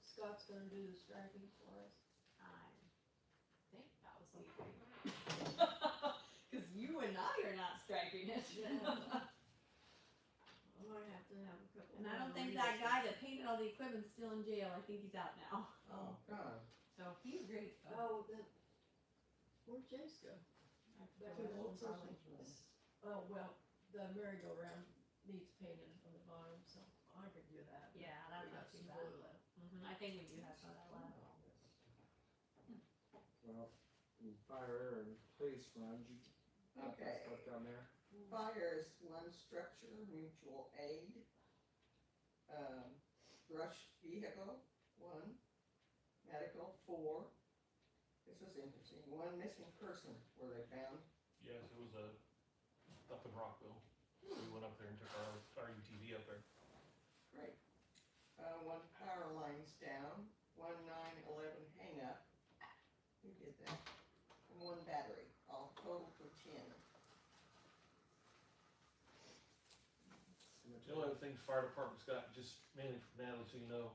Scott's gonna do the striping for us. I think that was the agreement. Cause you and I are not striping it. I might have to have a couple. And I don't think more that guy that painted all the equipment's still in jail, I think he's out now, Oh, God. so he's great, though. Oh, then, where'd Jace go? I Back forgot to the what old it was. person. Oh, well, the merry-go-round needs painted on the bottom, so I could do that. Yeah, We that's got not too some bad. glue left. I think we do have some of that left. Well, in fire and police fund, you got Okay. stuff down there. Fire is one structure, mutual aid. Brush vehicle, one. Medical, four. This was interesting. One missing person were they found. Yes, it was up in Rockville. We went up there and took our UTV up there. Great. One power line's down, 1911 hang up. Who did that? And one battery, all total for 10. The only other thing the fire department's got, just mainly for Natalie, so you know,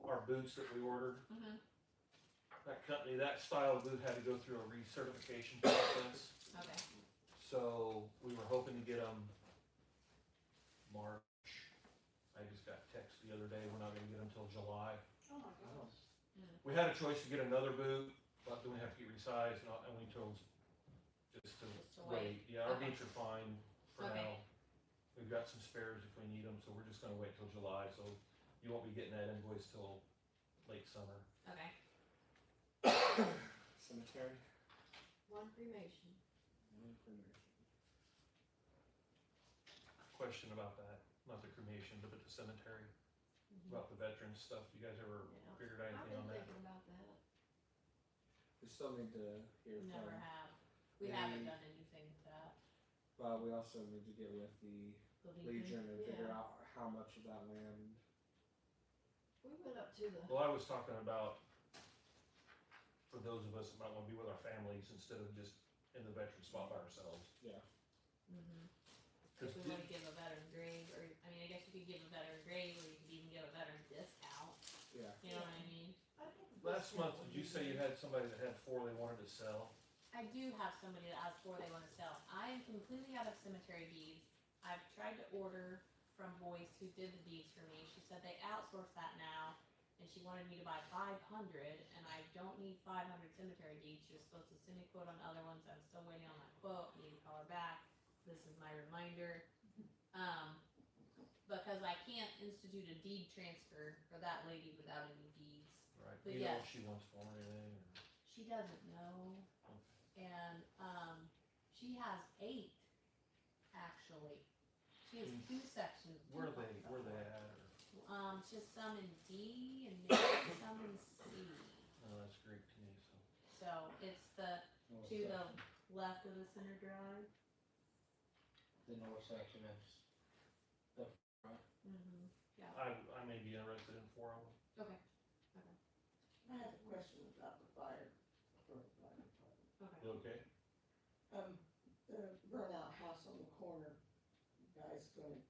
our boots that we ordered. Mhm. That company, that style of boot had to go through a recertification process. Okay, So we were hoping to get them March. I just got text the other day, we're not gonna get them till July. Oh my gosh. We had a choice to get another boot, but then we have to get resized, and we chose just to Just to wait. wait. Yeah, our Okay. boots are fine for Okay. now. We've got some spares if we need them, so we're just gonna wait till July, so you won't be getting that invoice till late summer. okay. Cemetery. One cremation. And cremation. Question about that, not the cremation, but the cemetery, about the veterans stuff. You guys ever Yeah. figured out I've anything been on that? thinking about that. We still need to hear We never from, have, we the- haven't done anything with that. but we also need to get with the The Legion and figure Yeah. out how much of that land. We went up to the, Well, I was talking about, for those of us that might wanna be with our families instead of just in the veteran spot by ourselves. If we wanna give a veteran grave, or, I mean, I guess you could give a veteran grave, or you could even give a veteran discount, Yeah. you know what I mean? I think. Last this month, one did you would say be- you had somebody that had 4 they wanted to sell? I do have somebody that has 4 they wanna sell. I am completely out of cemetery deeds. I've tried to order from Boyce, who did the deeds for me. She said they outsource that now, and she wanted me to buy 500, and I don't need 500 cemetery deeds. She was supposed to send me a quote on other ones. I'm still waiting on that quote. Need to call her back. This is my reminder. Because I can't institute a deed transfer for that lady without any deeds. Right, But you know yes. what she wants for anything, or? She doesn't know, and, she has 8, actually. She has 2 sections. Where are they at, or? She has some in D and maybe some in C. Oh, that's Greek to me, so. So it's the, North to the section. left of the center drive. The north section is the front. Mm-hmm, I may be interested in 4 of them. okay, I have a question about the fire, for the fire department. okay. You okay? The burnout house on the corner, you guys gonna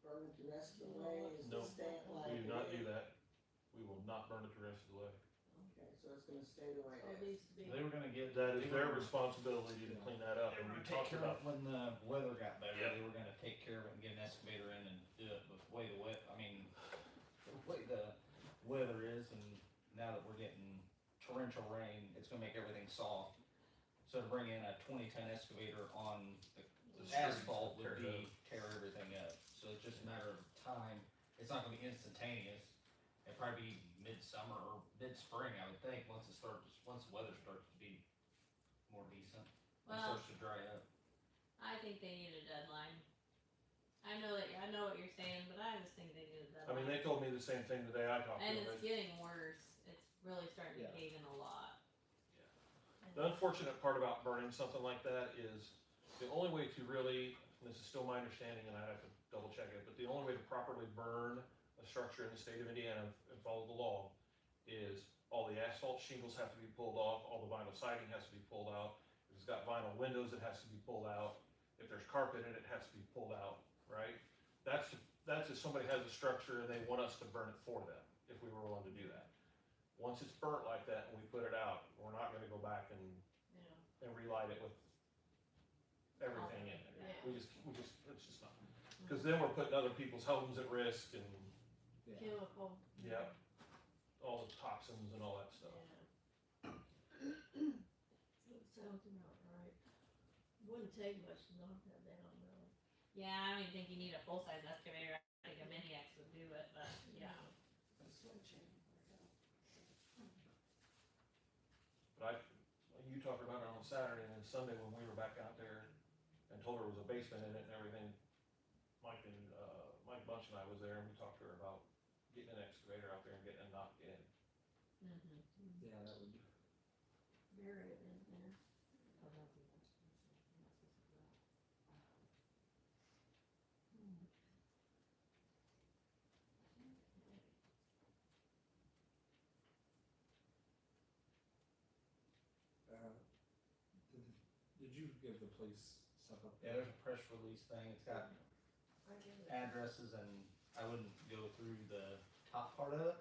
burn it the rest of the way, is No. it staying like We it do not is? do that. We will not burn it the rest of the way. Okay, so it's gonna stay the way So it it is. needs to be. They were gonna get. That they is their were- responsibility to clean that up, They and were we gonna take talked care of about. it when the weather got better, Yep. they were gonna take care of it and get an excavator in and do it, but the way the weather is, and now that we're getting torrential rain, it's gonna make everything soft. So to bring in a 20-ton excavator on the asphalt would be tear everything up, so it's just a matter of time, it's not gonna be instantaneous. It'd probably be midsummer or mid-spring, I would think, once the weather starts to be more decent, it Well, starts to dry up. I think they need a deadline. I know what you're saying, but I just think they need a I deadline. mean, they told me the same thing today. I talked to And them. it's getting worse, it's really starting to Yeah. cave in a lot. The unfortunate part about burning something like that is the only way to really, and this is still my understanding, and I have to double check it, but the only way to properly burn a structure in the state of Indiana and follow the law is all the asphalt shingles have to be pulled off, all the vinyl siding has to be pulled out. If it's got vinyl windows, it has to be pulled out. If there's carpet in it, it has to be pulled out, right? That's if somebody has a structure and they want us to burn it for them, if we were willing to do that. Once it's burnt like that and we put it out, we're not gonna go back and Yeah. relight it with everything in it. Yeah. It's just not, because then we're putting other people's homes at risk and, Yeah. Chemical. yeah, all the toxins and all that stuff. That sounds about right. Wouldn't take much to knock that down, really. Yeah, I don't even think you need a full-size excavator, I think a mini X would do it, but, yeah. A sledgehammer. But you talked about it on Saturday and then Sunday when we were back out there and told her there was a basement in it and everything. Mike Bunch and I was there and we talked to her about getting an excavator out there and getting it knocked in. Mm-hmm. Yeah, that would. Bury it in there. Did you give the police stuff up Yeah, there? there's a press release thing, it's got I get it. addresses, and I wouldn't go through the top part of it,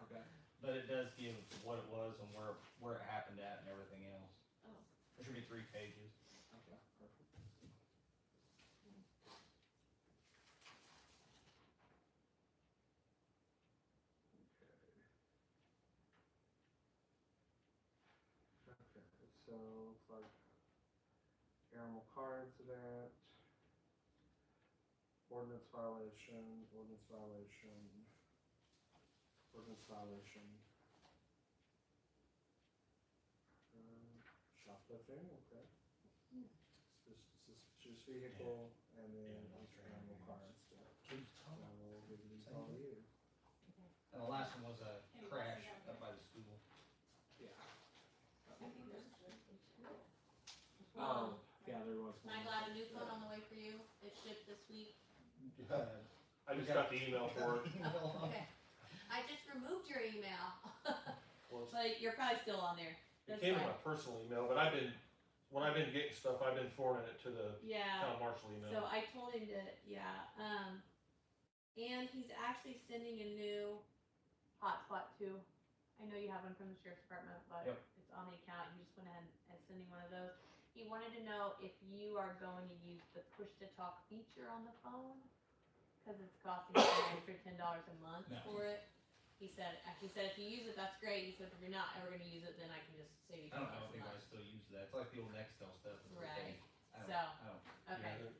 Okay. but it does give what it was and where it happened at and everything else. Oh. There should be 3 pages. Okay, perfect. Okay, so it's like animal car incident, ordinance violation, ordinance violation, ordinance violation. Shoplifting, okay. Suspicious vehicle, and then animal car incident. I will give these all to you. And the last one was a crash up by the school. Yeah. Um, Yeah, there was Can one. I glad a new coat on the way for you? It shipped this week. I just got the email for it. Okay. I just removed your email. Well, But you're probably still on there. it That's came to fine. my personal email, but when I've been getting stuff, I've been forwarding it to the Yeah. town marshal email. So I told him to, yeah, and he's actually sending a new hotspot too. I know you have one from the sheriff's department, but Yep. it's on the account, you just went ahead and sending one of those. He wanted to know if you are going to use the push-to-talk feature on the phone, cause it's costing you an extra $10 a month No. for it. He said if you use it, that's great, he said if you're not ever gonna use it, then I can just save you I don't know $10 if a anybody month. still uses that, it's like the old Nextel stuff. It's what they Right, Okay, I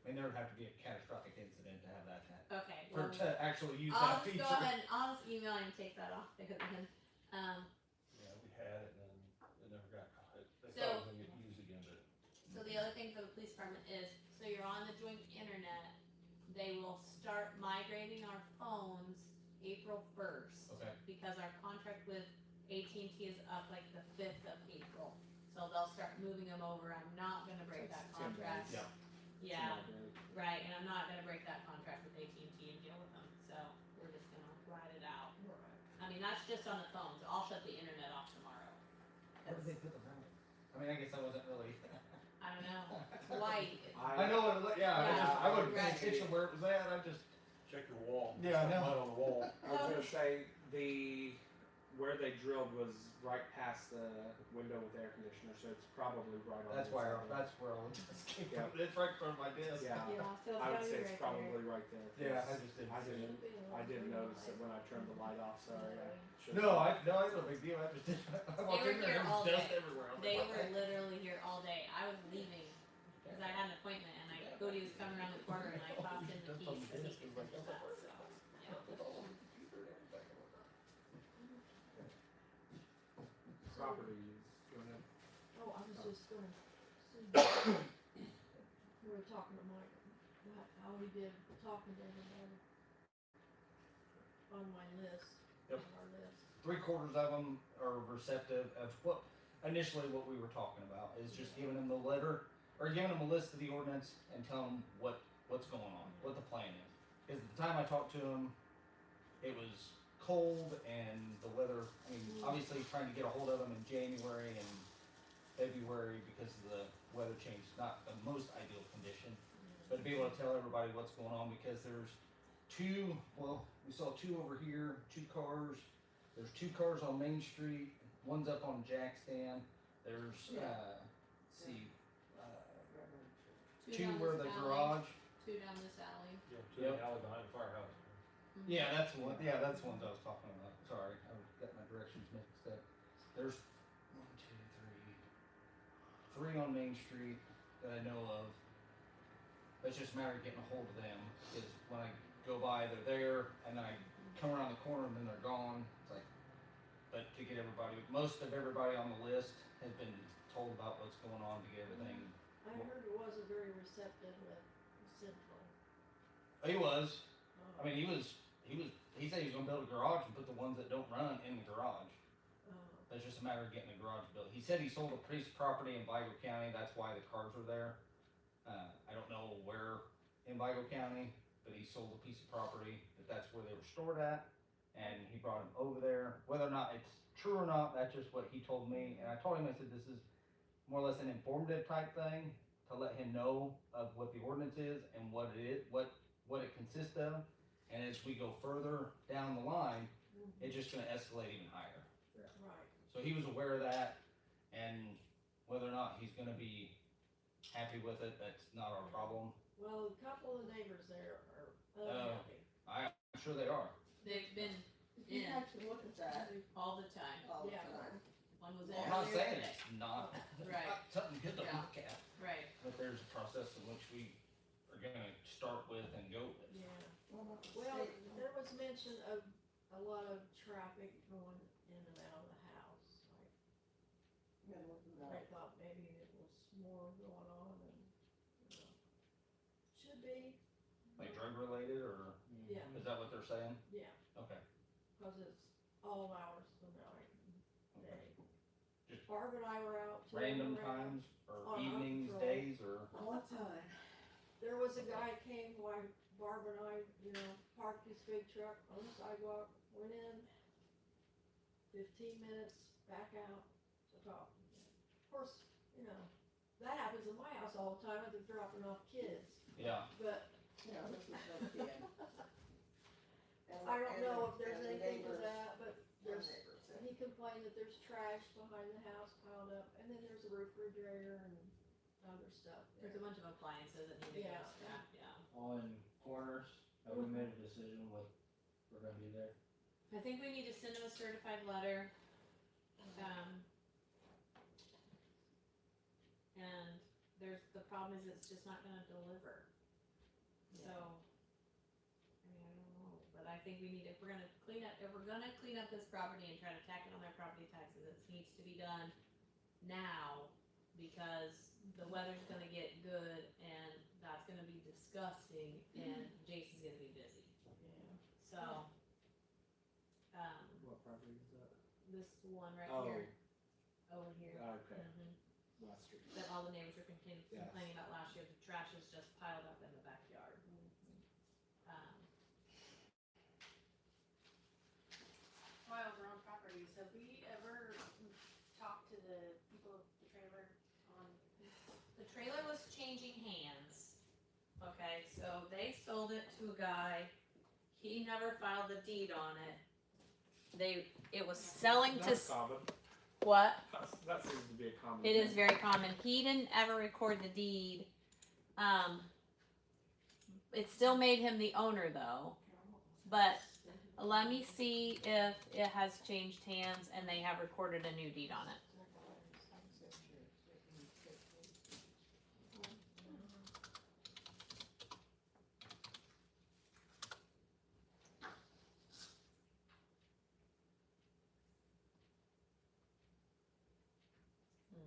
mean, there would have to be a catastrophic incident to have that happen. okay. For Well, to actually use I'll that just feature. go ahead and I'll just email him and take that off there then. Yeah, we had it and then it never got caught. They So- thought it was gonna get used again, but So the other thing for the police department is, so you're on the joint internet, they will start migrating our phones April 1st. Okay. Because our contract with AT&T is up like the 5th of April. So they'll start moving them over. I'm not gonna break that It's 10 contract. days. Yeah, It's not great. right, and I'm not gonna break that contract with AT&T and deal with them, so we're just gonna ride it out. I mean, that's just on the phones. I'll shut the internet off tomorrow. Where did they put the router? I mean, I guess I wasn't really. I don't know. It's Hawaii. I know what it looked. Yeah, Yeah. I wouldn't pay Right. attention where it was at. I just. check your wall. Yeah, I know. Mud on the wall. I was gonna say where they drilled was right past the window with the air conditioner, so it's probably right on. That's the why. inside. That's where all this came Yeah. from. It's right in front of my desk. Yeah, Yeah, so it's I would gotta say be it's right probably right there. Yeah, I just didn't. I see it. didn't. I didn't notice it when I turned the light off. Sorry. No, it's no big deal. I just didn't. I walked were in there here and all there was dust day. everywhere. I was They like, were what? literally here all day. I was leaving because I had an appointment and Cody was coming around the corner and I popped in the keys so he could finish that. So, yeah. Properties. Go ahead. Oh, I was just gonna see, we were talking to Mike, about how he did talking to everybody on my list, Yep. on our list. 3/4 of them are receptive of what initially what we were talking about is just giving them the letter or giving them a list of the ordinance and telling them what's going on, what the plan is. Because at the time I talked to them, it was cold and the weather. I mean, obviously trying to get a hold of them in January and February because of the weather change, not the most ideal condition. But to be able to tell everybody what's going on because there's two. Well, we saw two over here, 2 cars. There's 2 cars on Main Street. One's up on Jack Stand. There's let's see, two down where this the alley, garage. 2 down this alley. Yeah, to the alley behind the firehouse. Yeah, that's one. Yeah, that's the ones I was talking about. Sorry, I got my directions mixed up. There's 1, 2, 3 on Main Street that I know of. It's just a matter of getting a hold of them. Because when I go by, they're there, and then I come around the corner and then they're gone. It's like, but to get everybody, most of everybody on the list has been told about what's going on to get everything. I heard it wasn't very receptive with Central. He was. I mean, he said he was gonna build a garage and put the ones that don't run in the garage. It's just a matter of getting the garage built. He said he sold a piece of property in Vigo County, that's why the cars are there. I don't know where in Vigo County, but he sold a piece of property, but that's where they were stored at. And he brought them over there. Whether or not it's true or not, that's just what he told me. And I told him, I said, this is more or less an informative type thing to let him know of what the ordinance is and what it is, what it consists of. And as we go further down the line, it's just gonna escalate even higher. Right. So he was aware of that, and whether or not he's gonna be happy with it, that's not our problem. Well, a couple of neighbors there are unhappy. I'm sure they are. They've been You in have to look at that all the time. all the Yeah. time. One was I'm not earlier saying today. it's not, Right. not something good to Yeah. look at, Right. but there's a process in which we are gonna start with and go with. Yeah. What about the Well, state? there was mention of a lot of traffic going in and out of the house. You gotta look at I that. thought maybe it was more going on than, should be, Like drug related, or yeah, is that what they're saying? yeah, Okay. cause it's all hours of the night and Okay. day. Just Barb and I were out. too, Random around. times, or On evenings, patrol. days, or? All the time. There was a guy came while Barb and I, parked his big truck on the sidewalk, went in, 15 minutes, back out to talk. Of course, that happens in my house all the time, they're dropping off kids, Yeah. but Yeah, this is no kid. And I don't the- know if there's and the anything to neighbors- that, but the there's, neighbors said- he complained that there's trash behind the house piled up, and then there's a refrigerator and other stuff There's there. a bunch of appliances that need to Yeah. get scrapped, yeah. On corners, have we made a decision what we're gonna do there? I think we need to send them a certified letter, and the problem is it's just not gonna deliver. So, I mean, I don't know, but I think we need, if we're gonna clean up this property and try to tack it on their property taxes, it needs to be done now, because the weather's gonna get good and that's gonna be disgusting and Jason's gonna be busy. So, What property is that? this one right Oh. here, over here. Okay, Mhm. last street. That all the neighbors were Yes. complaining about last year, the trash is just piled up in the backyard. While we're on properties, have we ever talked to the people of the trailer on this? The trailer was changing hands. Okay, so they sold it to a guy. He never filed the deed on it. It was selling to, That's common. what? That seems to be a common. It is thing. very common. He didn't ever record the deed. It still made him the owner though. But let me see if it has changed hands and they have recorded a new deed on it.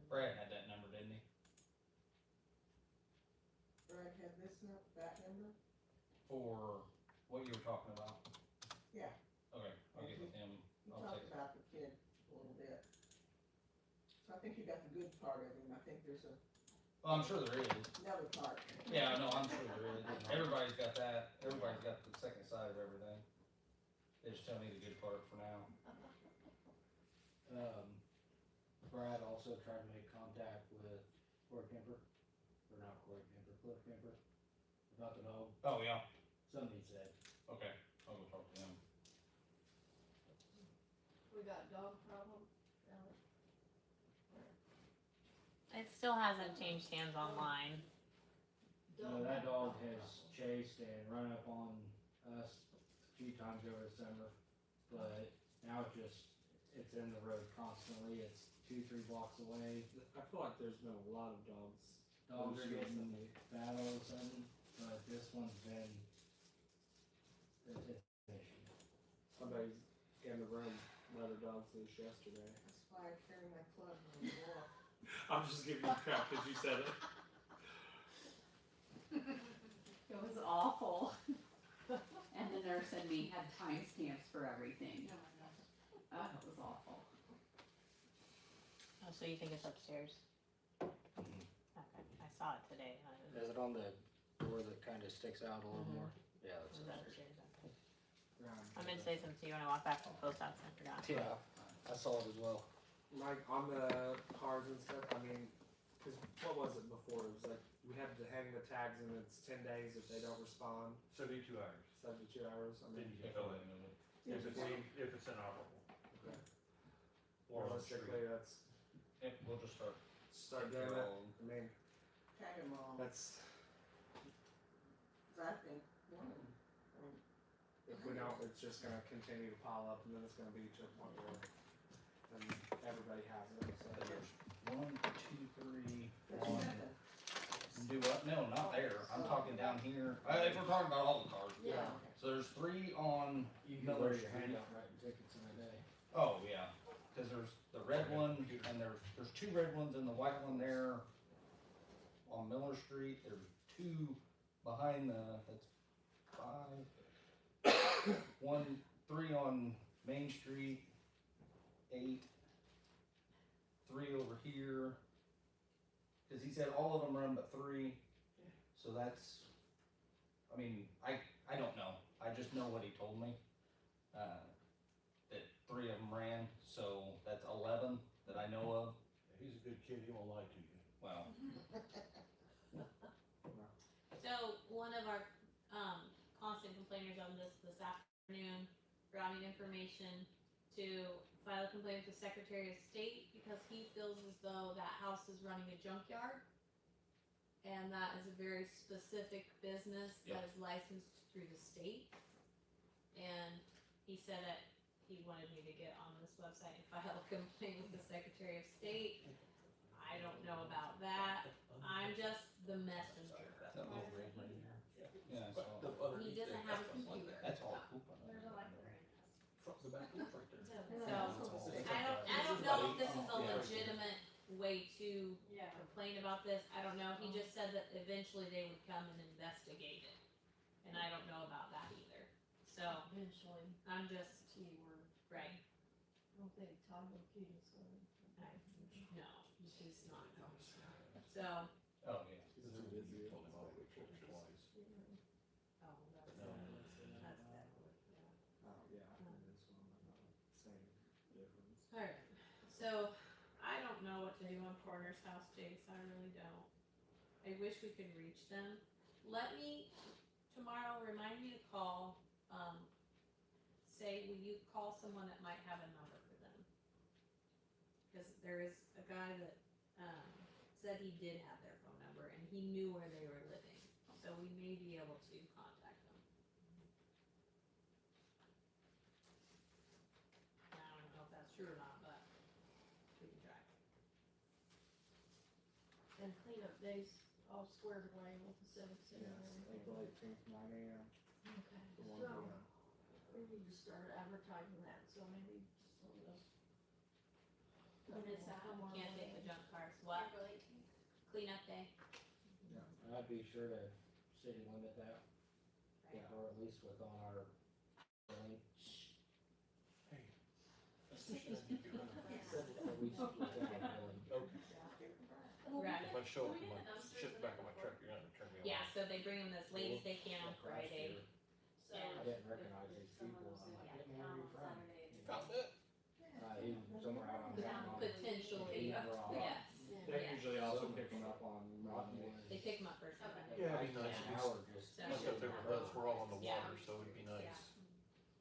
Brad had that number, didn't he? Brad had that number? For what you were talking about? Yeah. Okay, I'll get with him. We I'll talked take it. about the kid a little bit. So I think you got the good part of him, I think there's Well, I'm sure there is. another part. Yeah, no, I'm sure there is. Everybody's got that. Everybody's got the second side of everything. They just tell me the good part for now. Brad also tried to make contact with Corey Kemper, or not Corey Kemper, Cliff Kemper, about the dog. Oh, yeah. Something he said. Okay, I'll go talk to him. We got dog problem. It still hasn't changed hands online. That dog has chased and run up on us a few times over the summer, but now it's in the road constantly. It's 2-3 blocks away. I feel like there's been a lot of dogs. Dogs are getting Recently. bad all of a sudden, but this one's been, it's an issue. Somebody's in the room let her dogs loose yesterday. That's why I carry my club when I walk. I'm just giving you crap because you said it. It was awful. And the nurse and me had timestamps for everything. Oh, it was awful. Oh, so you think it's upstairs? Okay, I saw it today. Is it on the door that kinda sticks out a little Mhm. more? Yeah, that's Is that upstairs. upstairs? Okay. I meant to say something to you when I walked back to the post office and I forgot. Yeah, I saw it as well. Like on the cars and stuff, I mean, because what was it before? It was like we had to hang the tags and it's 10 days if they don't respond, 72 hours. 72 hours. I Then mean, you can go in if it's inoperable. okay. Or on the street. Realistically, that's Yep, we'll just start. start doing it. I mean, Tag them all. that's I think one of them. if we don't, it's just gonna continue to pile up, and then it's gonna be to a point where then everybody has it. So There's 1, 2, 3, There's 1. nothing. Do what? No, not there. I'm talking down here. If we're talking about all the cars. Yeah. So there's 3 on You can Miller wear your Street. hand out writing tickets in a day. Oh, yeah. Cause there's the red one and there's 2 red ones and the white one there on Miller Street. There's 2 behind that's 5. 3 on Main Street. 8. 3 over here. Cause he said all of them run but 3. So that's, I mean, I don't know. I just know what he told me. That 3 of them ran, so that's 11 that I know of. He's a good kid, he won't lie to you. Well, So one of our constant complainers on this afternoon brought me information to file a complaint with the Secretary of State because he feels as though that house is running a junkyard. And that is a very specific business that is licensed through the state. And he said that he wanted me to get on this website and file a complaint with the Secretary of State. I I don't know about that. I'm just the messenger. Yeah, so He doesn't have a computer. that's all poop on There's it. a library. The back room's right there. I don't know if this is a legitimate way to Yeah. complain about this. I don't know. He just said that eventually they would come and investigate it. And I don't know about that either. So Eventually, I'm just, keyword. right, I don't think Todd Lukida's going. no, he's not going. So, Oh, yeah. He's too busy. Told him I'll wait for it twice. oh, that's, No. that's definitely, yeah. Oh, yeah, it is one, same difference. Alright, so I don't know what to do on Corner's house, Jace, I really don't. I wish we could reach them. Let me, tomorrow, remind me to call, say, will you call someone that might have a number for them? Cause there is a guy that, said he did have their phone number and he knew where they were living, so we may be able to contact them. I don't know if that's true or not, but we can try. And cleanup days all squared away with the civic center and Yes, everything. April 18th, 9 a.m. Okay, to 1 so, p.m. we need to start advertising that, so maybe some of those. When is that? come our Can't way. take the junk cars, what, April 18th. cleanup day? I'd be sure to city limit that, Right. or at least with on our link. That's the shit I do. At least within our billing. Okay. Right. If I show up with my shit back on my truck, you're not gonna turn me off. Yeah, so they bring them as late as they can on Like last Friday. year, So. Yeah. I didn't recognize these people, I'm like, Yeah, where are you on from? Saturday. Found it. He was somewhere out on town. Potentially, He brought- yes, They Yeah. usually also pick them up on Rocky Monday. was- they pick them up first thing Monday. Yeah, I it'd be nice spent if an hour just. So- Like up there with us, we're all on the Yeah. water, so it'd be nice.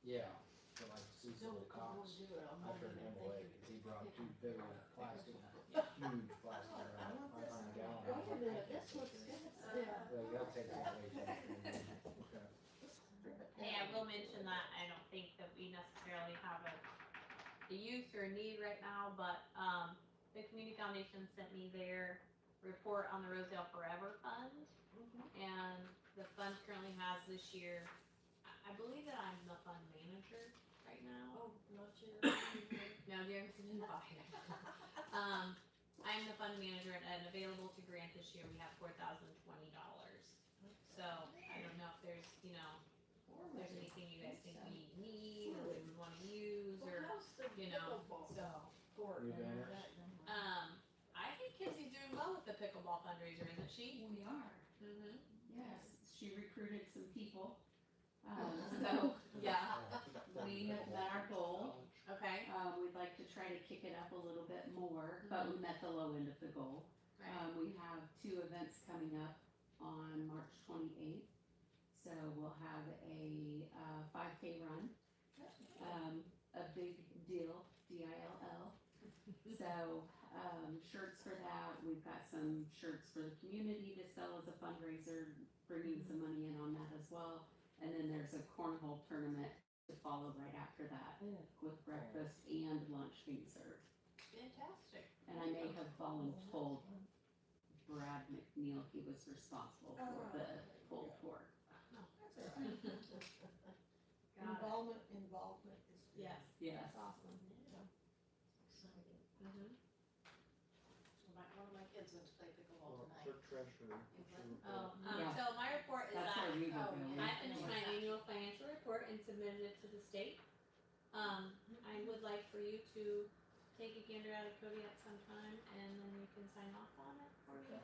Yeah, so like Cecil Don't call Cox, and do it on I Monday, turned him they away, think cause he brought two big old plastic, Yeah. huge plastic around, 500 gallon. Wait a minute, this looks good. Yeah. Well, they'll take that away from me. Okay. Hey, I will mention that I don't think that we necessarily have a use or a need right now, but, the Community Foundation sent me their report on the Rosedale Forever Fund. And the fund currently has this year, I believe that I'm the fund manager right now. Oh, not your. No, James is in fire. I'm the fund manager and available to grant this year, we have $4,020. So, I don't know if there's, if there's anything you guys think we need, or we would wanna use, Well, or, how's the you know, pickleball so. court New and all banners? that going? I think Kenzie's doing well with the pickleball fundraiser, isn't she? We are, Mm-hmm. yes, she recruited some people, so, Yeah, we have met our goal. okay, We'd like to try to kick it up a little bit more, but we met the low end of the goal. right, We have 2 events coming up on March 28th. So we'll have a 5K run, a big deal, DILL. So shirts for that. We've got some shirts for the community to sell as a fundraiser, bringing some money in on that as well. And then there's a cornhole tournament to follow right after that with breakfast and lunch being served. fantastic. And I may have voluntold Brad McNeil, he was responsible for the pulled pork. Got it. Involvement is. Yes, Yes. that's awesome. Exciting. Mm-hmm. One of my kids went to play pickleball tonight. Clerk treasurer. Oh, Yeah. so my report is That's that where we were Oh, going. I finished my annual financial report and submitted it to the state. I would like for you to take a gander at it, Cody, at some time, and then you can sign off on it for me.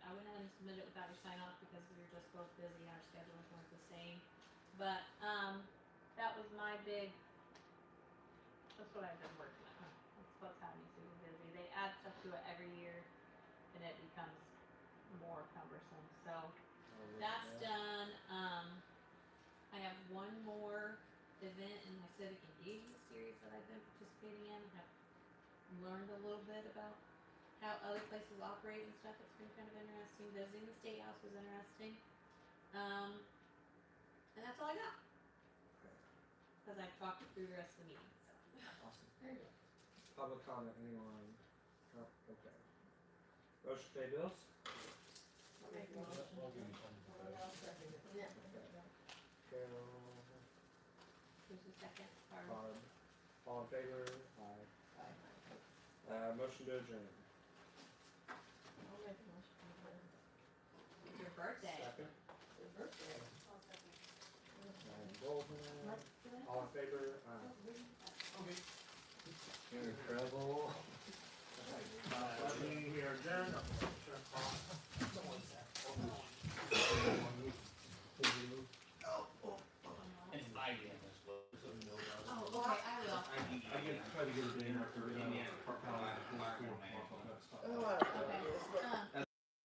I went ahead and submitted it without your sign off because we were just both busy, our schedules weren't the same. But, that was my big, that's what I've been working on. That's what's had me super busy. They add stuff to it every year and it becomes more cumbersome, so. That's done. I have one more event in my civic engagement series that I've been participating in. I've learned a little bit about how other places operate and stuff. It's been kind of interesting. Visiting the state house was interesting. And that's all I got. Cause I've talked through the rest of the meeting, so. Awesome. Public comment, anyone? Oh, okay. Motion to pay bills? I'll make a motion. I'll give you some. I'll second it. Yeah. Carol, Who's the second? Barb. Barb, all in favor? Aye. Motion to adjourn. I'll make a motion. It's your birthday. Second. Your birthday. I'll second. And Bolton, all in favor? Aye. You're in trouble. We are adjourned.